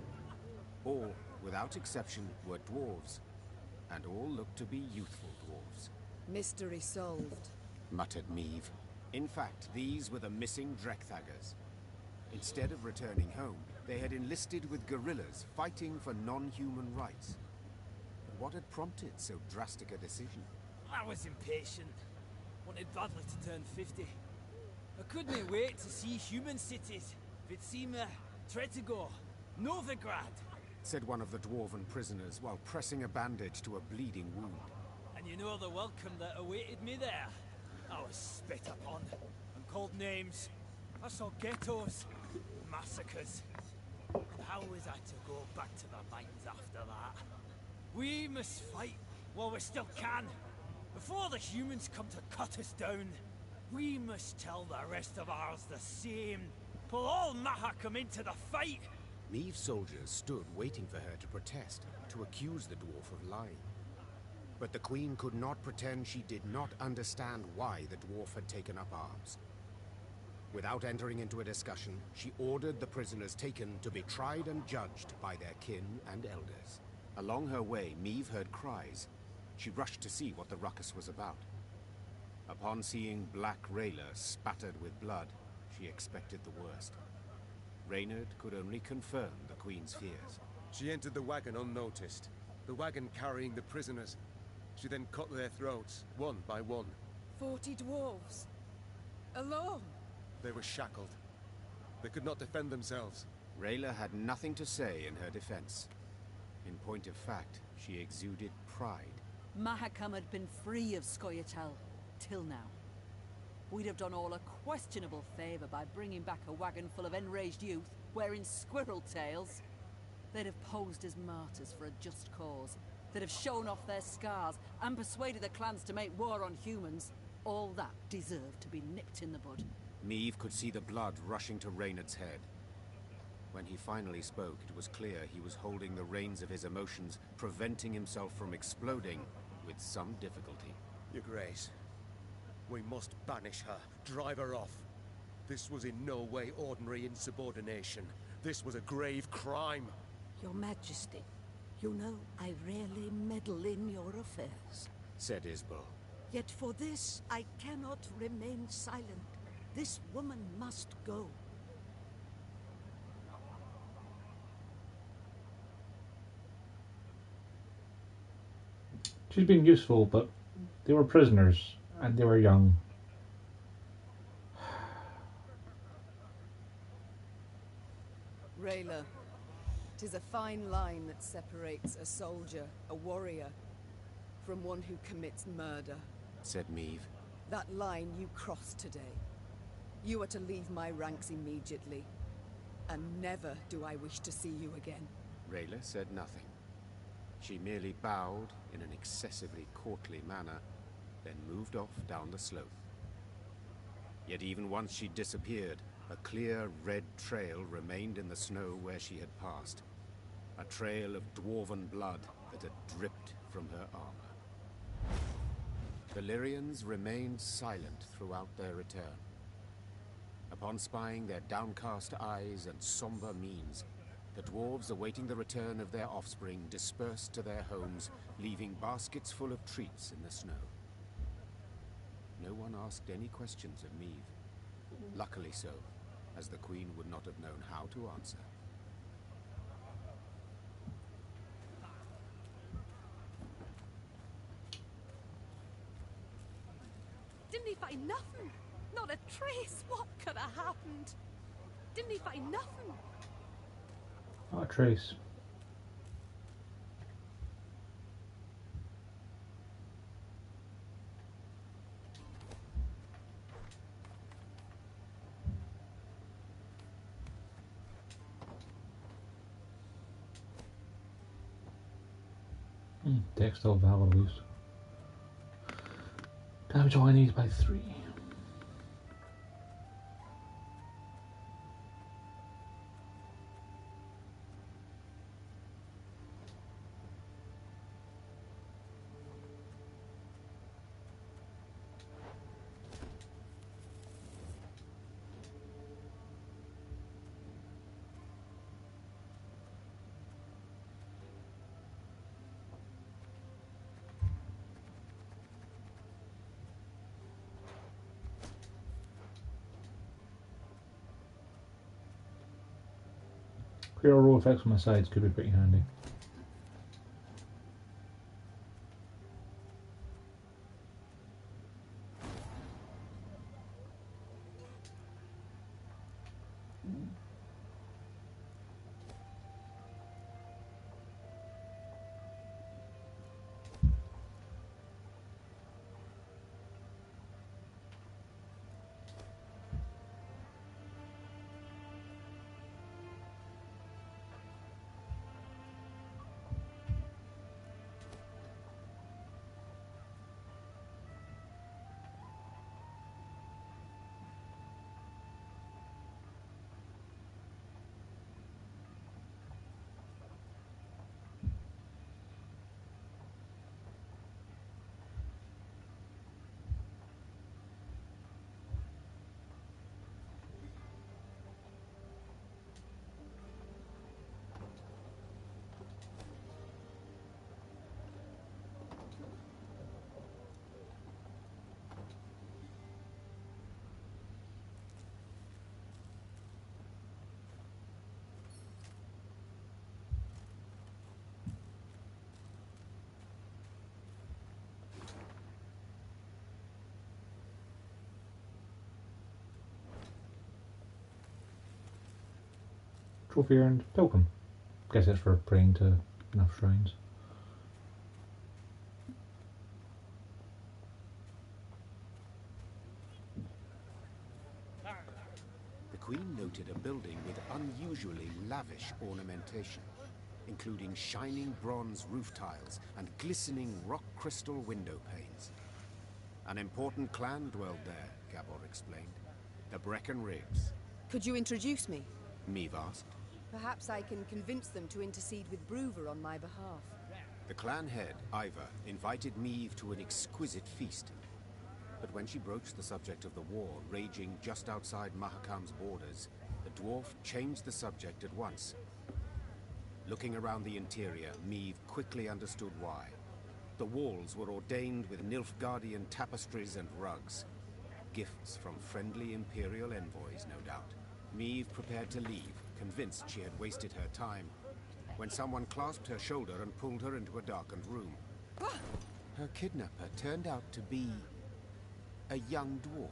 All, without exception, were dwarves, and all looked to be youthful dwarves. Mystery solved, muttered Meve. In fact, these were the missing Drechthaggers. Instead of returning home, they had enlisted with guerrillas fighting for non-human rights. But what had prompted so drastic a decision? I was impatient. Wanted badly to turn 50. I couldn't wait to see human cities. Vitsima, Tretigor, Novigrad, said one of the dwarven prisoners while pressing a bandage to a bleeding wound. And you know the welcome that awaited me there. I was spit upon and called names. I saw ghettos, massacres. And how was I to go back to the mines after that? We must fight while we still can. Before the humans come to cut us down, we must tell the rest of ours the same. Pull all Mahakam into the fight. Meve's soldiers stood waiting for her to protest, to accuse the dwarf of lying. But the Queen could not pretend she did not understand why the dwarf had taken up arms. Without entering into a discussion, she ordered the prisoners taken to be tried and judged by their kin and elders. Along her way, Meve heard cries. She rushed to see what the ruckus was about. Upon seeing Black Rayla spattered with blood, she expected the worst. Reynard could only confirm the Queen's fears. She entered the wagon unnoticed. The wagon carrying the prisoners. She then cut their throats, one by one. 40 dwarves. Alone. They were shackled. They could not defend themselves. Rayla had nothing to say in her defense. In point of fact, she exuded pride. Mahakam had been free of Scoia'tael, till now. We'd have done all a questionable favor by bringing back a wagon full of enraged youth wearing squirrel tails. They'd have posed as martyrs for a just cause. They'd have shown off their scars and persuaded the clans to make war on humans. All that deserved to be nipped in the bud. Meve could see the blood rushing to Reynard's head. When he finally spoke, it was clear he was holding the reins of his emotions, preventing himself from exploding with some difficulty. Your Grace, we must banish her, drive her off. This was in no way ordinary insubordination. This was a grave crime. Your Majesty, you know I rarely meddle in your affairs, said Isbel. Yet for this, I cannot remain silent. This woman must go. She's been useful, but they were prisoners, and they were young. Rayla, 'tis a fine line that separates a soldier, a warrior, from one who commits murder, said Meve. That line you crossed today. You are to leave my ranks immediately, and never do I wish to see you again. Rayla said nothing. She merely bowed in an excessively courtly manner, then moved off down the slope. Yet even once she disappeared, a clear red trail remained in the snow where she had passed. A trail of dwarven blood that had dripped from her armor. The Lyrians remained silent throughout their return. Upon spying their downcast eyes and somber means, the dwarves awaiting the return of their offspring dispersed to their homes, leaving baskets full of treats in the snow. No one asked any questions of Meve. Luckily so, as the Queen would not have known how to answer. Didn't he find nothing? Not a trace. What could have happened? Didn't he find nothing? Not a trace. Dex still valid at least. Damage all I need by 3. Hero roll effects on my sides could be pretty handy. Trophy earned. Token. Guess it's for praying to enough shrines. The Queen noted a building with unusually lavish ornamentation, including shining bronze roof tiles and glistening rock crystal window panes. An important clan dwelled there, Gabor explained. The Breckenridges. Could you introduce me? Meve asked. Perhaps I can convince them to intercede with Bruver on my behalf. The clan head, Iva, invited Meve to an exquisite feast. But when she broached the subject of the war raging just outside Mahakam's borders, the dwarf changed the subject at once. Looking around the interior, Meve quickly understood why. The walls were ordained with Nilfgaardian tapestries and rugs. Gifts from friendly Imperial envoys, no doubt. Meve prepared to leave, convinced she had wasted her time, when someone clasped her shoulder and pulled her into a darkened room. Her kidnapper turned out to be a young dwarf,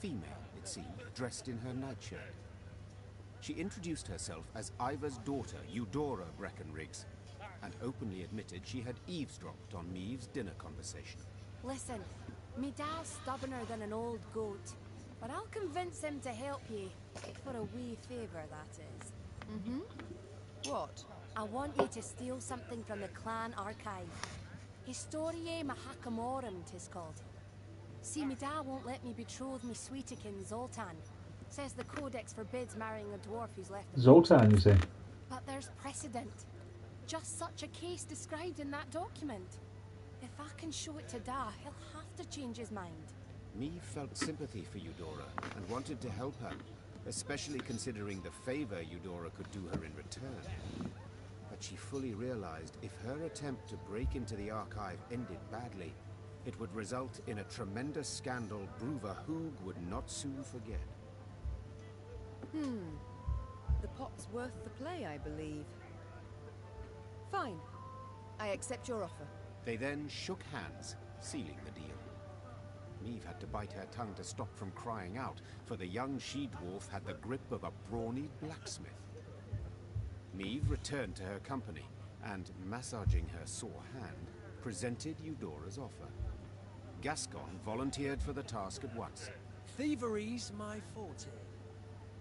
female, it seemed, dressed in her nightshirt. She introduced herself as Ivar's daughter, Eudora Breckenriggs, and openly admitted she had eavesdropped on Maeve's dinner conversation. Listen, me dad's stubborner than an old goat, but I'll convince him to help ye. For a wee favour, that is. Mm-hmm. What? I want you to steal something from the clan archive. Historiae Mahakamorum, 'tis called. See, me dad won't let me betroth me sweetekin Zoltan. Says the codex forbids marrying a dwarf who's left the Zoltan, you say? But there's precedent. Just such a case described in that document. If I can show it to Da, he'll have to change his mind. Maeve felt sympathy for Eudora and wanted to help her, especially considering the favor Eudora could do her in return. But she fully realized if her attempt to break into the archive ended badly, it would result in a tremendous scandal Bruva Hoog would not soon forget. The pot's worth the play, I believe. Fine. I accept your offer. They then shook hands, sealing the deal. Maeve had to bite her tongue to stop from crying out, for the young she-dwarf had the grip of a brawny blacksmith. Maeve returned to her company, and, massaging her sore hand, presented Eudora's offer. Gascon volunteered for the task at once. Thievery's my forte.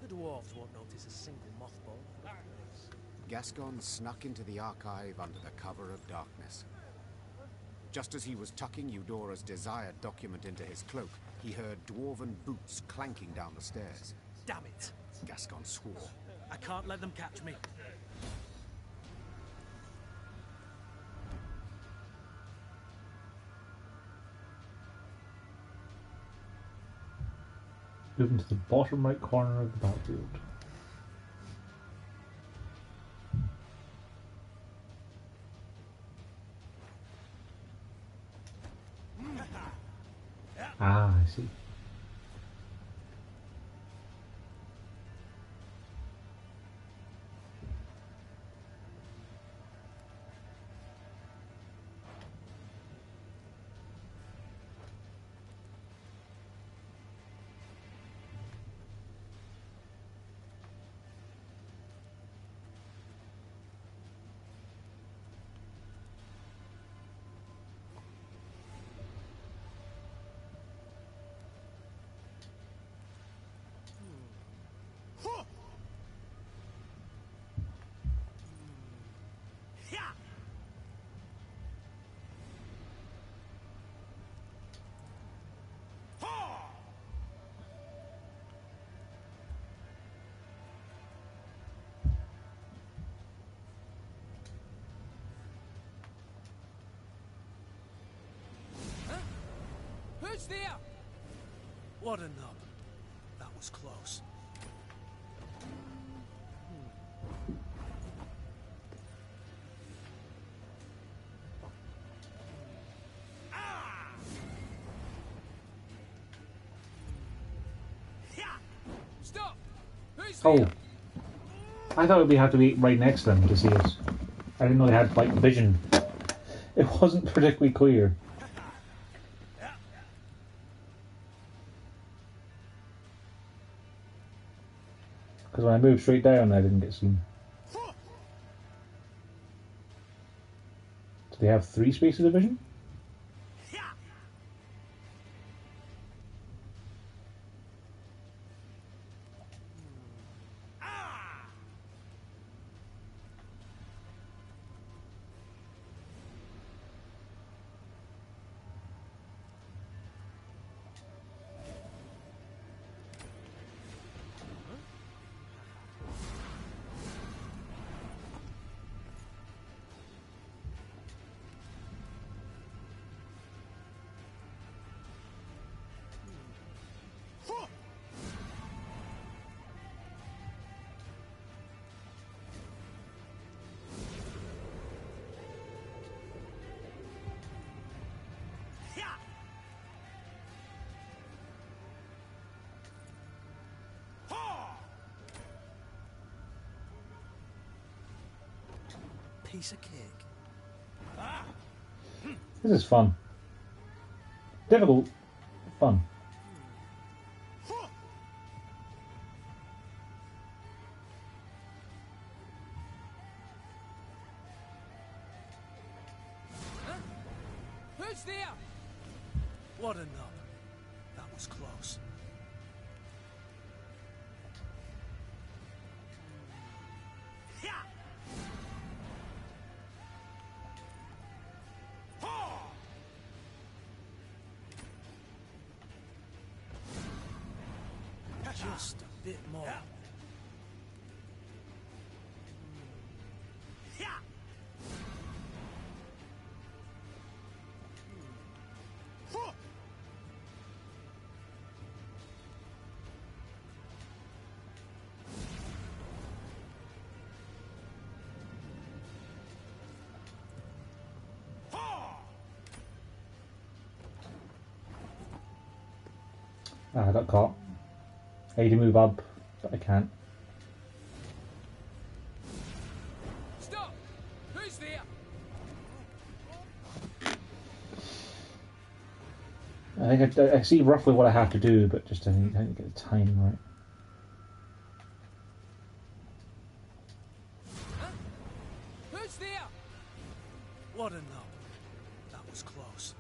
The dwarves won't notice a single mothball in the place. Gascon snuck into the archive under the cover of darkness. Just as he was tucking Eudora's desired document into his cloak, he heard dwarven boots clanking down the stairs. Damn it! Gascon swore. I can't let them catch me. Moving to the bottom right corner of the battlefield. Ah, I see. Who's there? What a nub. That was close. Stop! Who's Oh. there? I thought we'd have to be right next to them to see us. I didn't know they had, like, vision. It wasn't particularly clear. Because when I moved straight down, I didn't get seen. Do they have 3 spaces of vision? Piece of cake. This is fun. Difficult, fun. Who's there? What a nub. That was close. Just a bit more. I got caught. I need to move up, but I can't. Stop! Who's there? I think I see roughly what I have to do, but just I didn't get the timing right. Huh? Who's there? What a nub. That was close.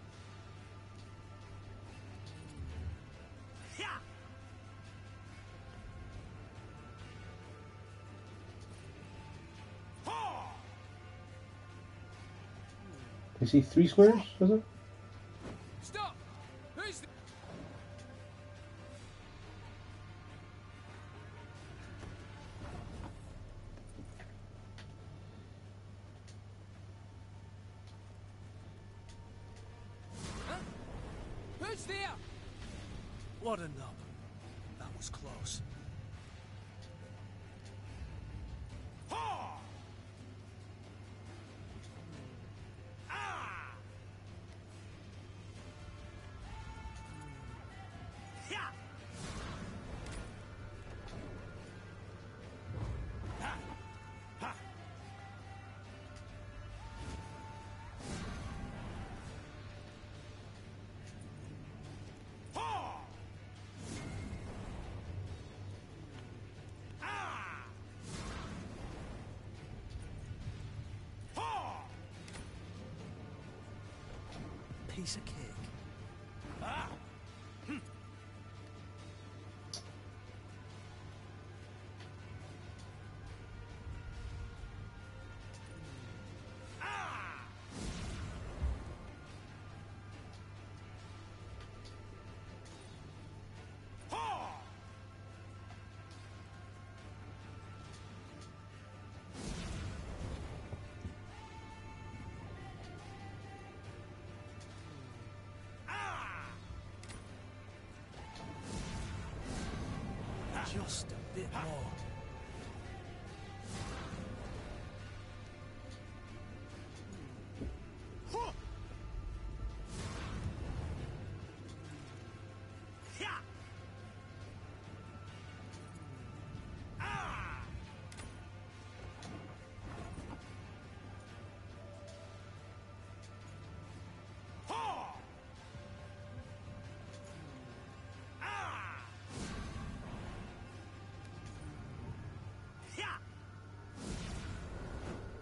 You see 3 squares, was it? Stop! Who's there? Huh? Who's there? What a nub. That was close. Piece of cake. Ah! Hm. Just a bit more.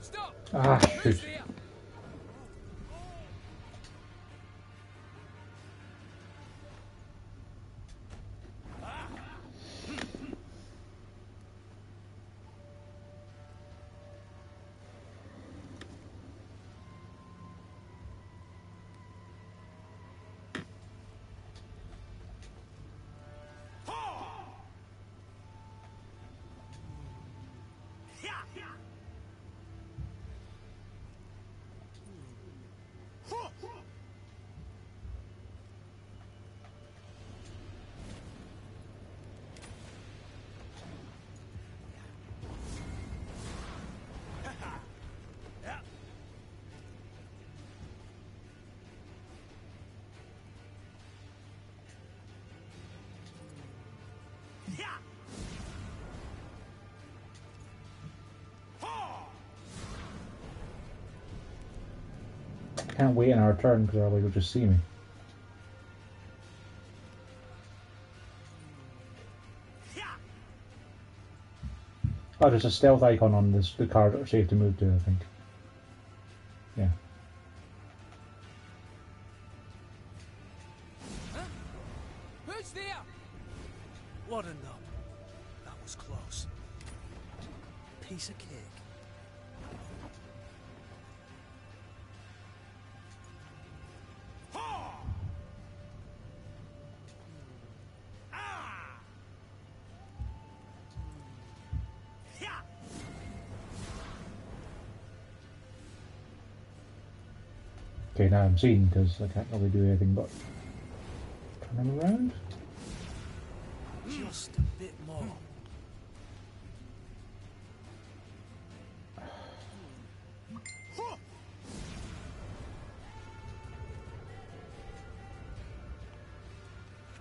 Stop! Ah, shoot. I can't wait in our turn because otherwise you'll just see me. Oh, there's a stealth icon on this the card that are safe to move to, I think. Yeah. Piece of cake. Okay, now I'm seeing because I can't really do anything but turn them around. Just a bit more.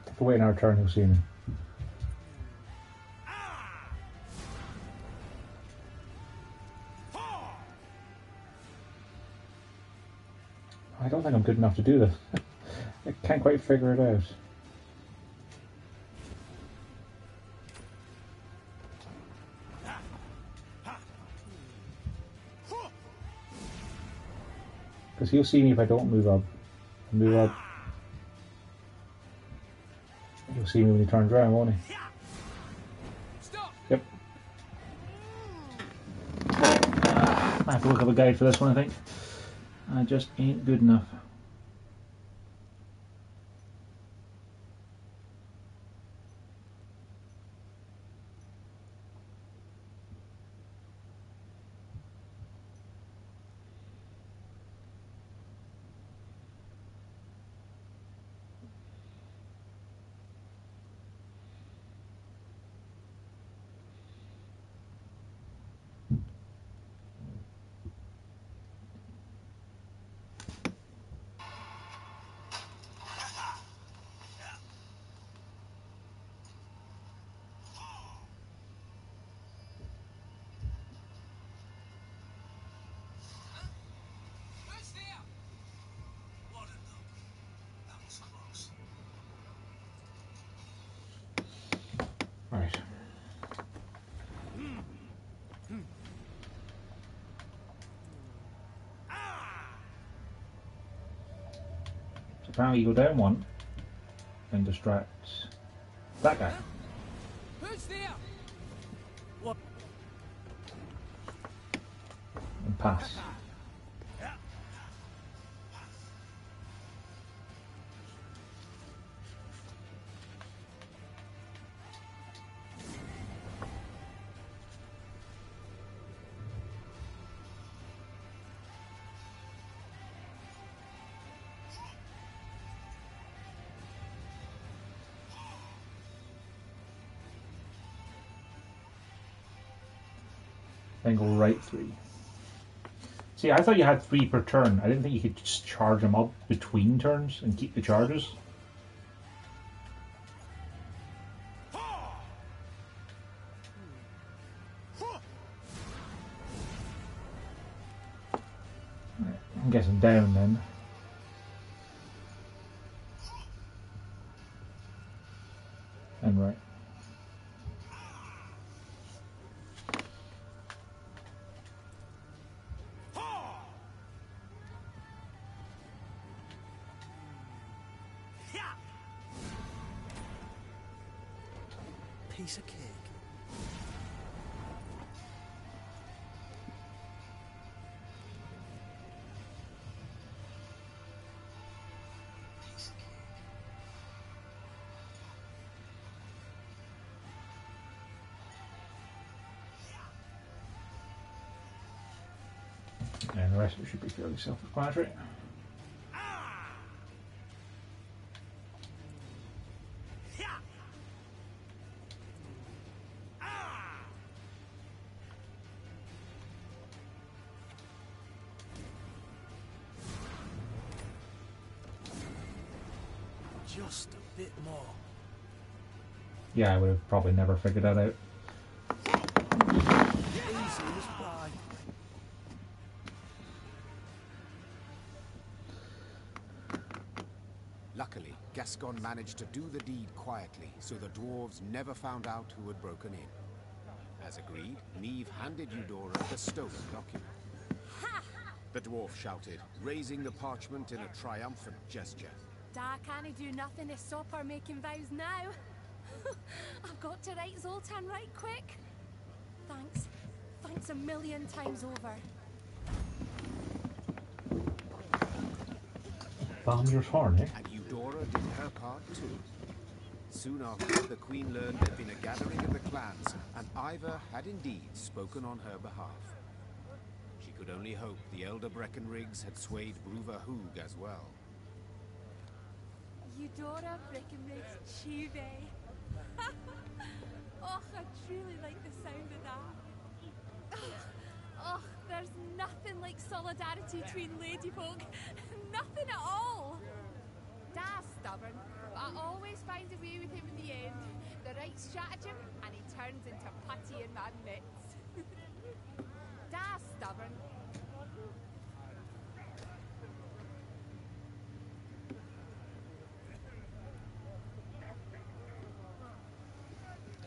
Take away our turn, you'll see me. I don't think I'm good enough to do this. I can't quite figure it out. Because he'll see me if I don't move up. Move up. He'll see me when he turns around, won't he? Yep. I have to look up a guide for this one, I think. I just ain't good enough. Right. So apparently you go down one and distract that guy. Who's there? What? And pass. Then go right 3. See, I thought you had 3 per turn. I didn't think you could just charge them up between turns and keep the charges. Right, I'm guessing down then. And right. Piece of cake. And the rest of it should be fairly self-explanatory. Just a bit more. Yeah, I would have probably never figured that out. Easy as pie. Luckily, Gascon managed to do the deed quietly, so the dwarves never found out who had broken in. As agreed, Neve handed Eudora the stolen document. The dwarf shouted, raising the parchment in a triumphant gesture. Da can't do nothing to stop her making vows now. I've got to write Zoltan right quick. Thanks once a million times over. Valmir's horn, eh? And Eudora did her part too. Soon after, the Queen learned there'd been a gathering of the clans, and Ivor had indeed spoken on her behalf. She could only hope the elder Breckenriggs had swayed Bruva Hoog as well. Eudora Breckenridge Chive. Oh, I truly like the sound of that. Oh, there's nothing like solidarity between ladyfolk. Nothing at all. Dad's stubborn, but I always find a way with him in the end. The right stratagem, and he turns into putty in my mitts. Dad's stubborn.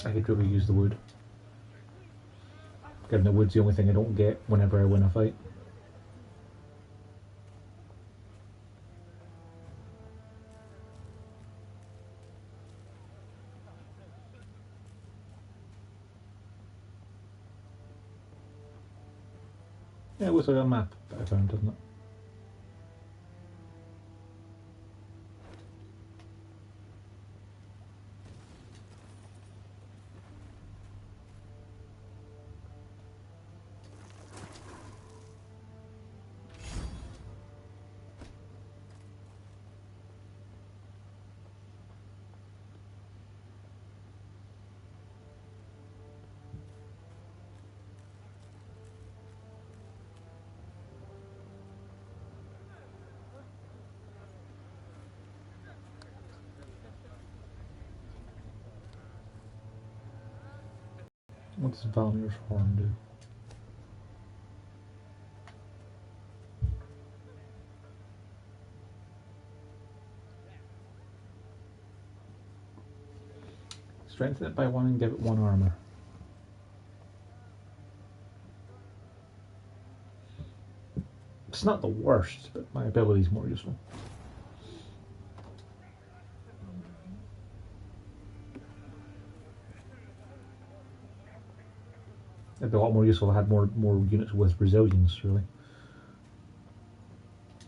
I could really use the wood. Given the wood's the only thing I don't get whenever I win a fight. Yeah, it looks like a map that I found, doesn't it? What does Valmir's horn do? Strengthen it by 1 and give it 1 armor. It's not the worst, but my ability is more useful. It'd be a lot more useful if I had more units with resilience, really.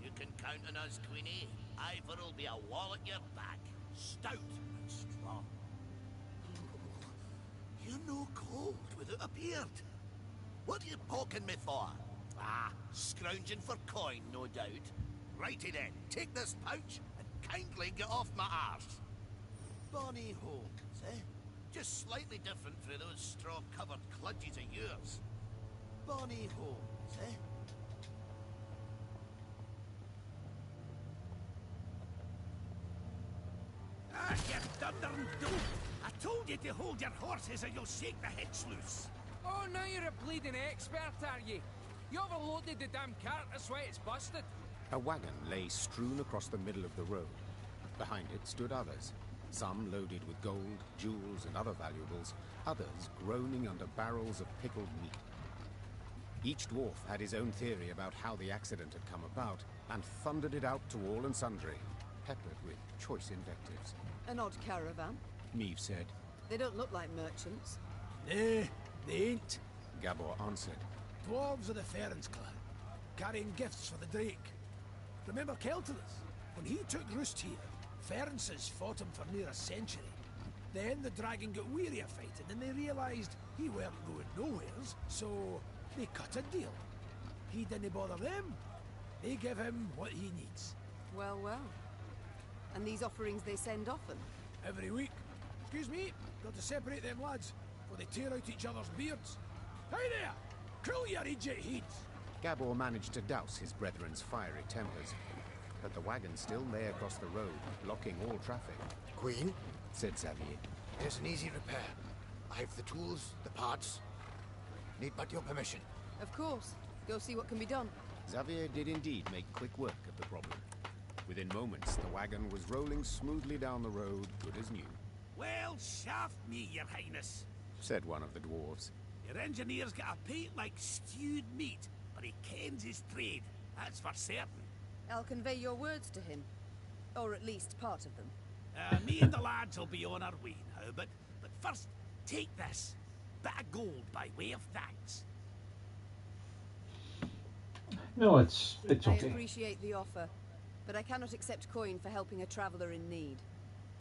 You can count on us, Queenie. Ivor will be a wall at your back. Stout and strong. You're no cold without a beard. What are you poking me for? Ah, scrounging for coin, no doubt. Righty then, take this pouch and kindly get off my arse. Bonny homes, eh? Just slightly different for those straw-covered kludges of yours. Bonny homes, eh? Ah, you thundering dope! I told you to hold your horses or you'll shake the hitch loose. Oh, now you're a bleeding expert, are you? You overloaded the damn cart, that's why it's busted. A wagon lay strewn across the middle of the road. Behind it stood others, some loaded with gold, jewels, and other valuables, others groaning under barrels of pickled meat. Each dwarf had his own theory about how the accident had come about, and thundered it out to all and sundry, peppered with choice invectives. An odd caravan. Meave said. They don't look like merchants. Nah, they ain't. Gabor answered. Dwarves of the Ferens clan, carrying gifts for the Drake. Remember Keltulus? When he took roost here, Ferences fought him for near a century. Then the dragon got weary of fighting and they realised he weren't going nowheres, so they cut a deal. He didn't bother them. They give him what he needs. Well, well. And these offerings they send often? Every week. Excuse me, got to separate them lads, or they tear out each other's beards. Hey there! Cool your idiot heads! Gabor managed to douse his brethren's fiery tempers, but the wagon still lay across the road, blocking all traffic. Queen? Said Xavier. There's an easy repair. I've the tools, the parts. Need but your permission. Of course. Go see what can be done. Xavier did indeed make quick work of the problem. Within moments, the wagon was rolling smoothly down the road, good as new. Well, shaft me, your highness, said one of the dwarves. Your engineer's got a pate like stewed meat, but he kens his trade, that's for certain. I'll convey your words to him. Or at least part of them. Me and the lads will be on our way now, but first, take this. Bit of gold by way of thanks. No, it's I okay. appreciate the offer, but I cannot accept coin for helping a traveller in need.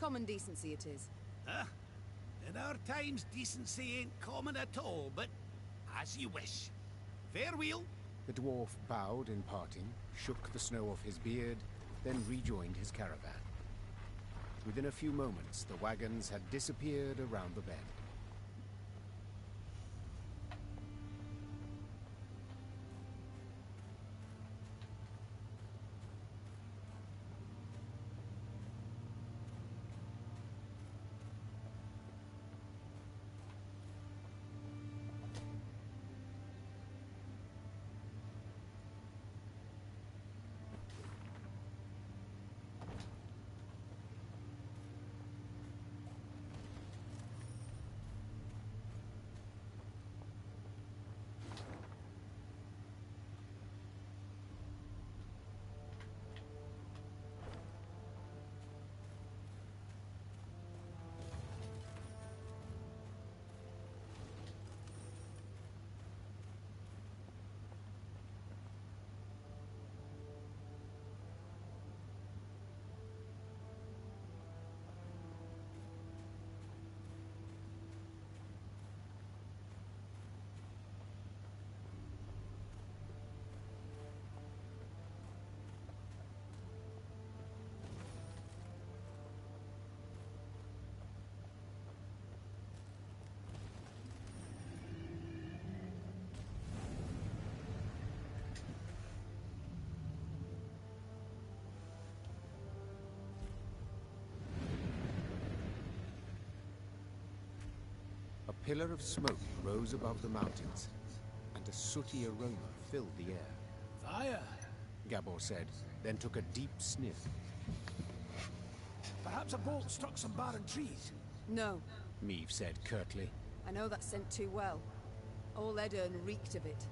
Common decency it is. Huh? In our times, decency ain't common at all, but as you wish. Farewell. The dwarf bowed in parting, shook the snow off his beard, then rejoined his caravan. Within a few moments, the wagons had disappeared around the bend. A pillar of smoke rose above the mountains, and a sooty aroma filled the air. Fire! Gabor said, then took a deep sniff. Perhaps a bolt struck some barren trees. No, Meave said curtly. I know that scent too well. All Edirn reeked of it.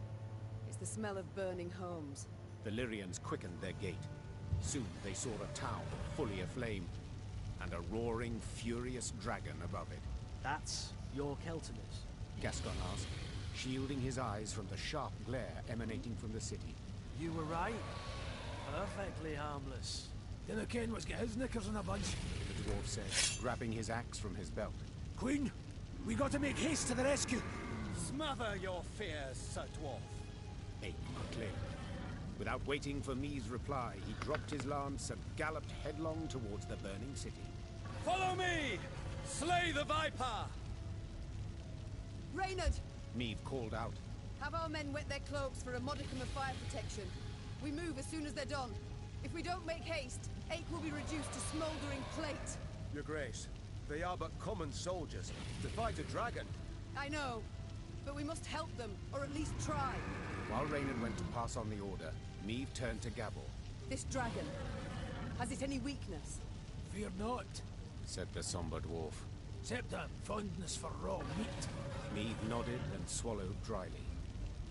It's the smell of burning homes. The Lyrians quickened their gait. Soon they saw a town fully aflame, and a roaring, furious dragon above it. That's your Keltinus? Gascon asked, shielding his eyes from the sharp glare emanating from the city. You were right. Perfectly harmless. Dinna ken what's got his knickers in a bunch. The dwarf said, grabbing his axe from his belt. Queen, we got to make haste to the rescue. Smother your fears, Sir Dwarf. Ape declared. Without waiting for Meave's reply, he dropped his lance and galloped headlong towards the burning city. Follow me! Slay the Viper! Reynard! Meave called out. Have our men wet their cloaks for a modicum of fire protection. We move as soon as they're done. If we don't make haste, Ache will be reduced to smouldering plate. Your Grace, they are but common soldiers. To fight a dragon. I know, but we must help them, or at least try. While Reynard went to pass on the order, Meave turned to Gabor. This dragon, has it any weakness? Fear not, said the somber dwarf. except a fondness for raw meat. Meave nodded and swallowed dryly.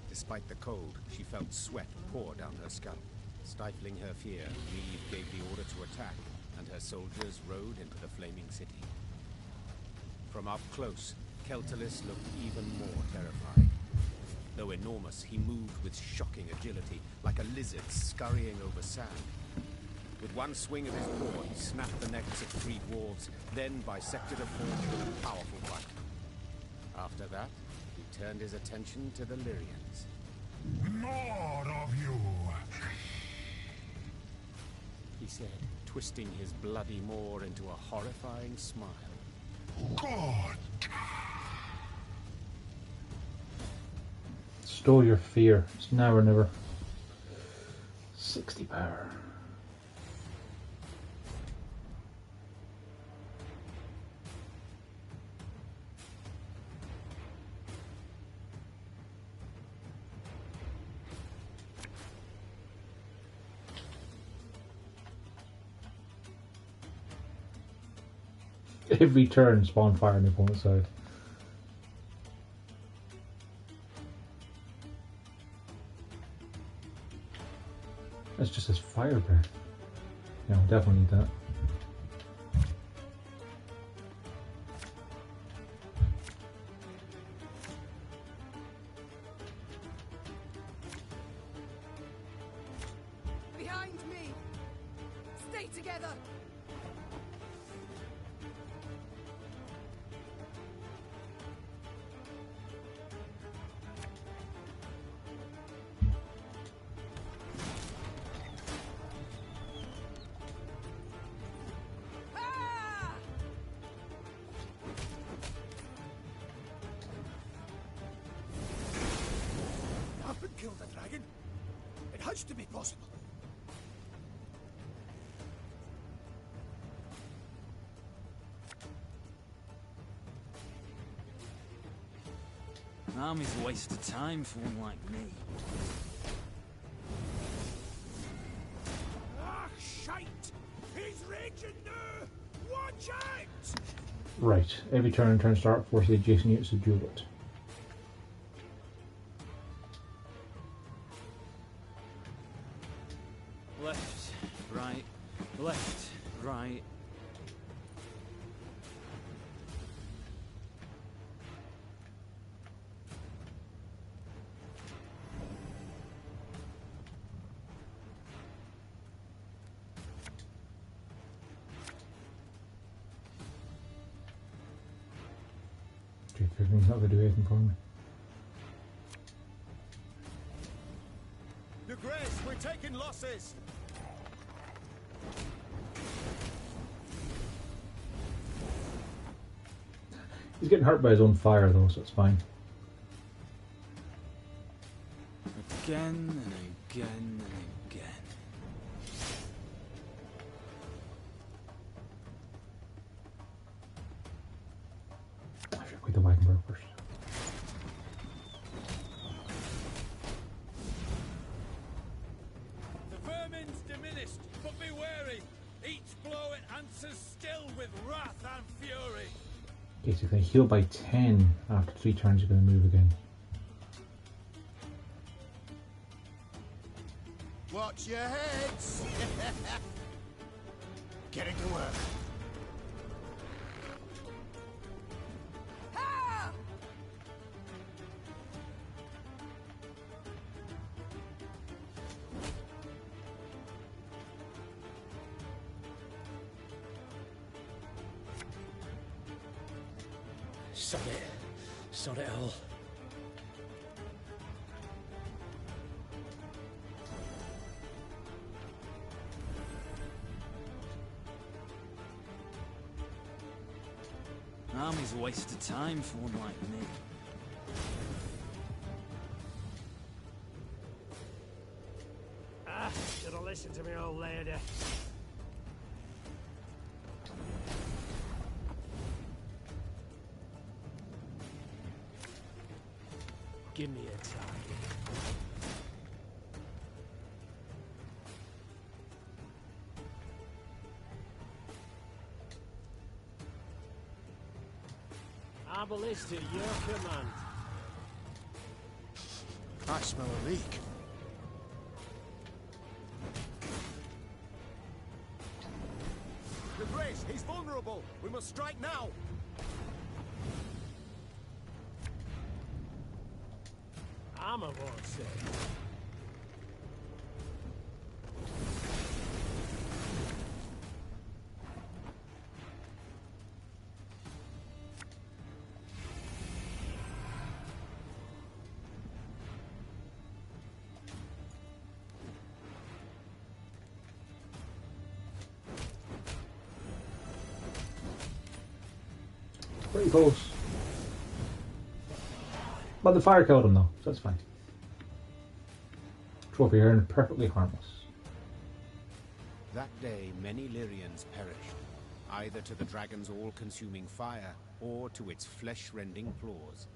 Despite the cold, she felt sweat pour down her scalp. Stifling her fear, Meave gave the order to attack, and her soldiers rode into the flaming city. From up close, Keltalis looked even more terrifying. Though enormous, he moved with shocking agility, like a lizard scurrying over sand. With one swing of his paw, he snapped the necks of 3 dwarves, then bisected a form with a powerful bite. After that, he turned his attention to the Lyrians. More of you! He said, twisting his bloody maw into a horrifying smile. Good! Stole your fear. It's now or never. 60 power. Every turn, spawn fire on the opponent's side. That's just his fire breath. Yeah, we'll definitely need that. behind me! Stay together! Haven't killed a dragon. It has to be possible. An army's a waste of time for one like me. Ah, shite! He's raging now! Watch out! Right. Every turn start, force the adjacent units to duel it. Left, right, left, right. He's not going to do anything for me. Your Grace, we're taking losses! He's getting hurt by his own fire though, so it's fine. Again and again and again. I should wait the Wagenberg first. The vermin's diminished, but be wary. Each blow it answers still with wrath and fury. Okay, so if I heal by 10 after 3 turns, you're going to move again. Watch your heads! Getting to work. Sod it all. An army's a waste of time for one like me. Ah, should have listened to me, old lady. Give me a target. Our ballista, your command. I smell a leak. Your Grace, he's vulnerable! We must strike now! Armor won't say. Pretty close. But the fire killed him though, so that's fine. Trophy earned perfectly harmless. That day, many Lyrians perished, either to the dragon's all-consuming fire or to its flesh-rending claws.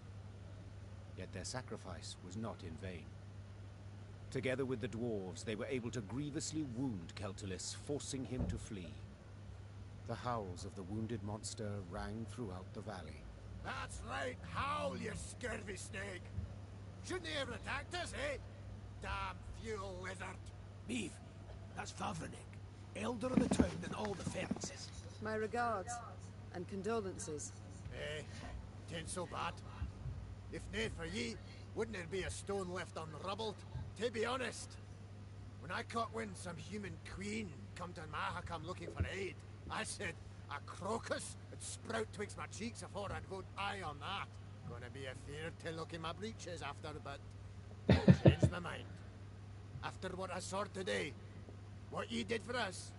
Yet their sacrifice was not in vain. Together with the dwarves, they were able to grievously wound Keltulis, forcing him to flee. The howls of the wounded monster rang throughout the valley. That's right, howl, you scurvy snake! Shouldn't he have attacked us, eh? Damn fuel lizard! Beef, that's Favrenik, elder of the town and all the Ferences. My regards and condolences. Eh, t'ain't so bad. If nae for ye, wouldn't there be a stone left unrubbled? To be honest, When I caught wind some human queen come to Mahakam looking for aid, I said a crocus would sprout twixt my cheeks afore I'd vote aye on that. Gonna be a fear to look in my breeches after, but changed my mind. After what I saw today, what ye did for us,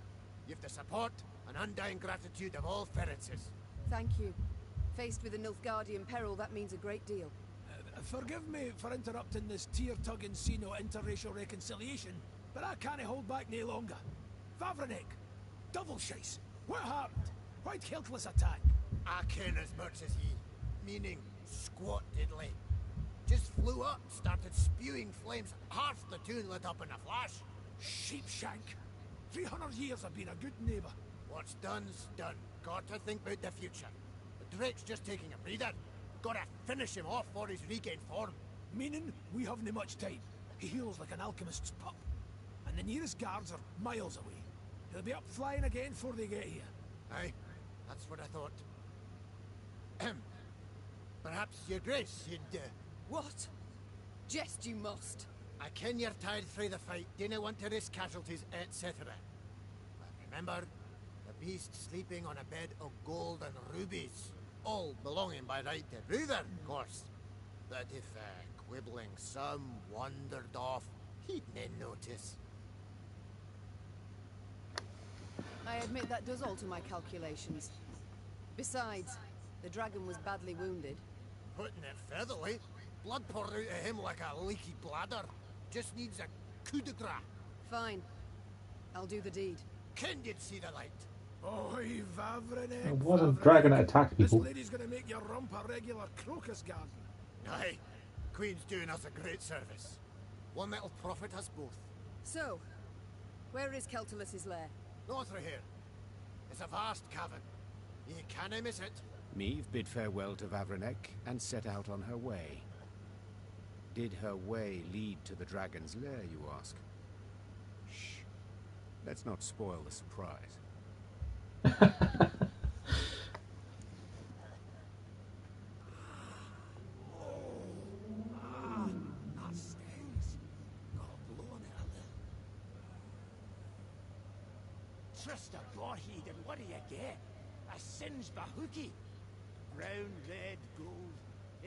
you've the support and undying gratitude of all Ferences. Thank you. Faced with a Nilfgaardian peril, that means a great deal. Forgive me for interrupting this tear-tugging scene of interracial reconciliation, but I can't hold back no longer. Vavrenek, double chase. What happened? Why'd Keltless attack? I ken as much as ye, meaning squat diddly. Just flew up, started spewing flames, half the tune lit up in a flash. Sheepshank. 300 years I've been a good neighbour. What's done's done. Gotta think about the future. The Drake's just taking a breather. Gotta finish him off before he's regained form. Meaning we haven't much time. He heals like an alchemist's pup. And the nearest guards are miles away. He'll be up flying again before they get here. Aye, that's what I thought. Perhaps, your grace, you'd... What? Jest you must. I ken you're tired through the fight, dinna want to risk casualties, etc. But remember, the beast sleeping on a bed of gold and rubies. All belonging by right to Ruther, of course. But if quibbling some wandered off, he'd nae notice. I admit that does alter my calculations. Besides, the dragon was badly wounded. Putting it featherly, blood poured out of him like a leaky bladder. Just needs a coup de grace. Fine. I'll do the deed. Ken did see the light. Oi, Vavrenek. It wasn't a dragon that attacked people. This lady's gonna make your rump a regular crocus garden. Aye. Queen's doing us a great service. One that'll profit us both. So, where is Keltulus's lair? North of here. It's a vast cavern. Ye canna miss it. Meve bid farewell to Vavrenek and set out on her way. Did her way lead to the dragon's lair, you ask? Shh. Let's not spoil the surprise. Trust a Borheed, and what do you get? A singed bahookie. Brown, red, gold.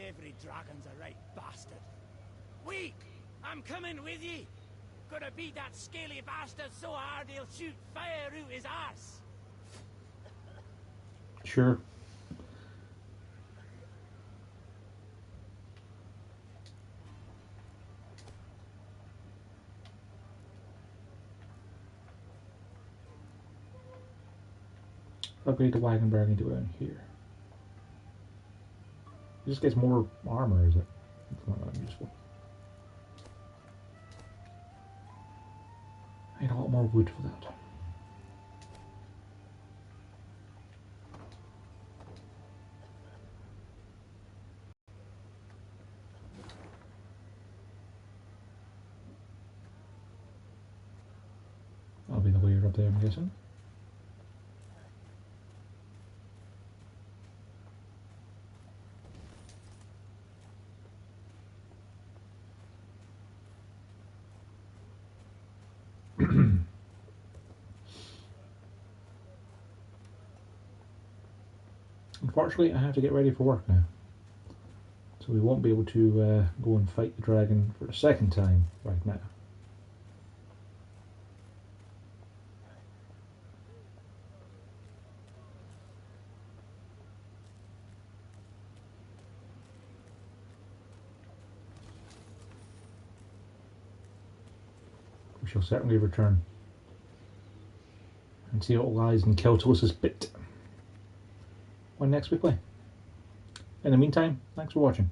Every dragon's a right bastard. Wait! I'm coming with ye! Gonna beat that scaly bastard so hard he'll shoot fire out his arse! Sure. Upgrade the wagon bargain to around here. It just gets more armor, is it? It's not that useful. I need a lot more wood for that. That'll be the way up there, I'm guessing. Unfortunately, I have to get ready for work now, so we won't be able to go and fight the dragon for the second time right now. We shall certainly return and see what lies in Keltulus's bit when next we play. In the meantime, thanks for watching.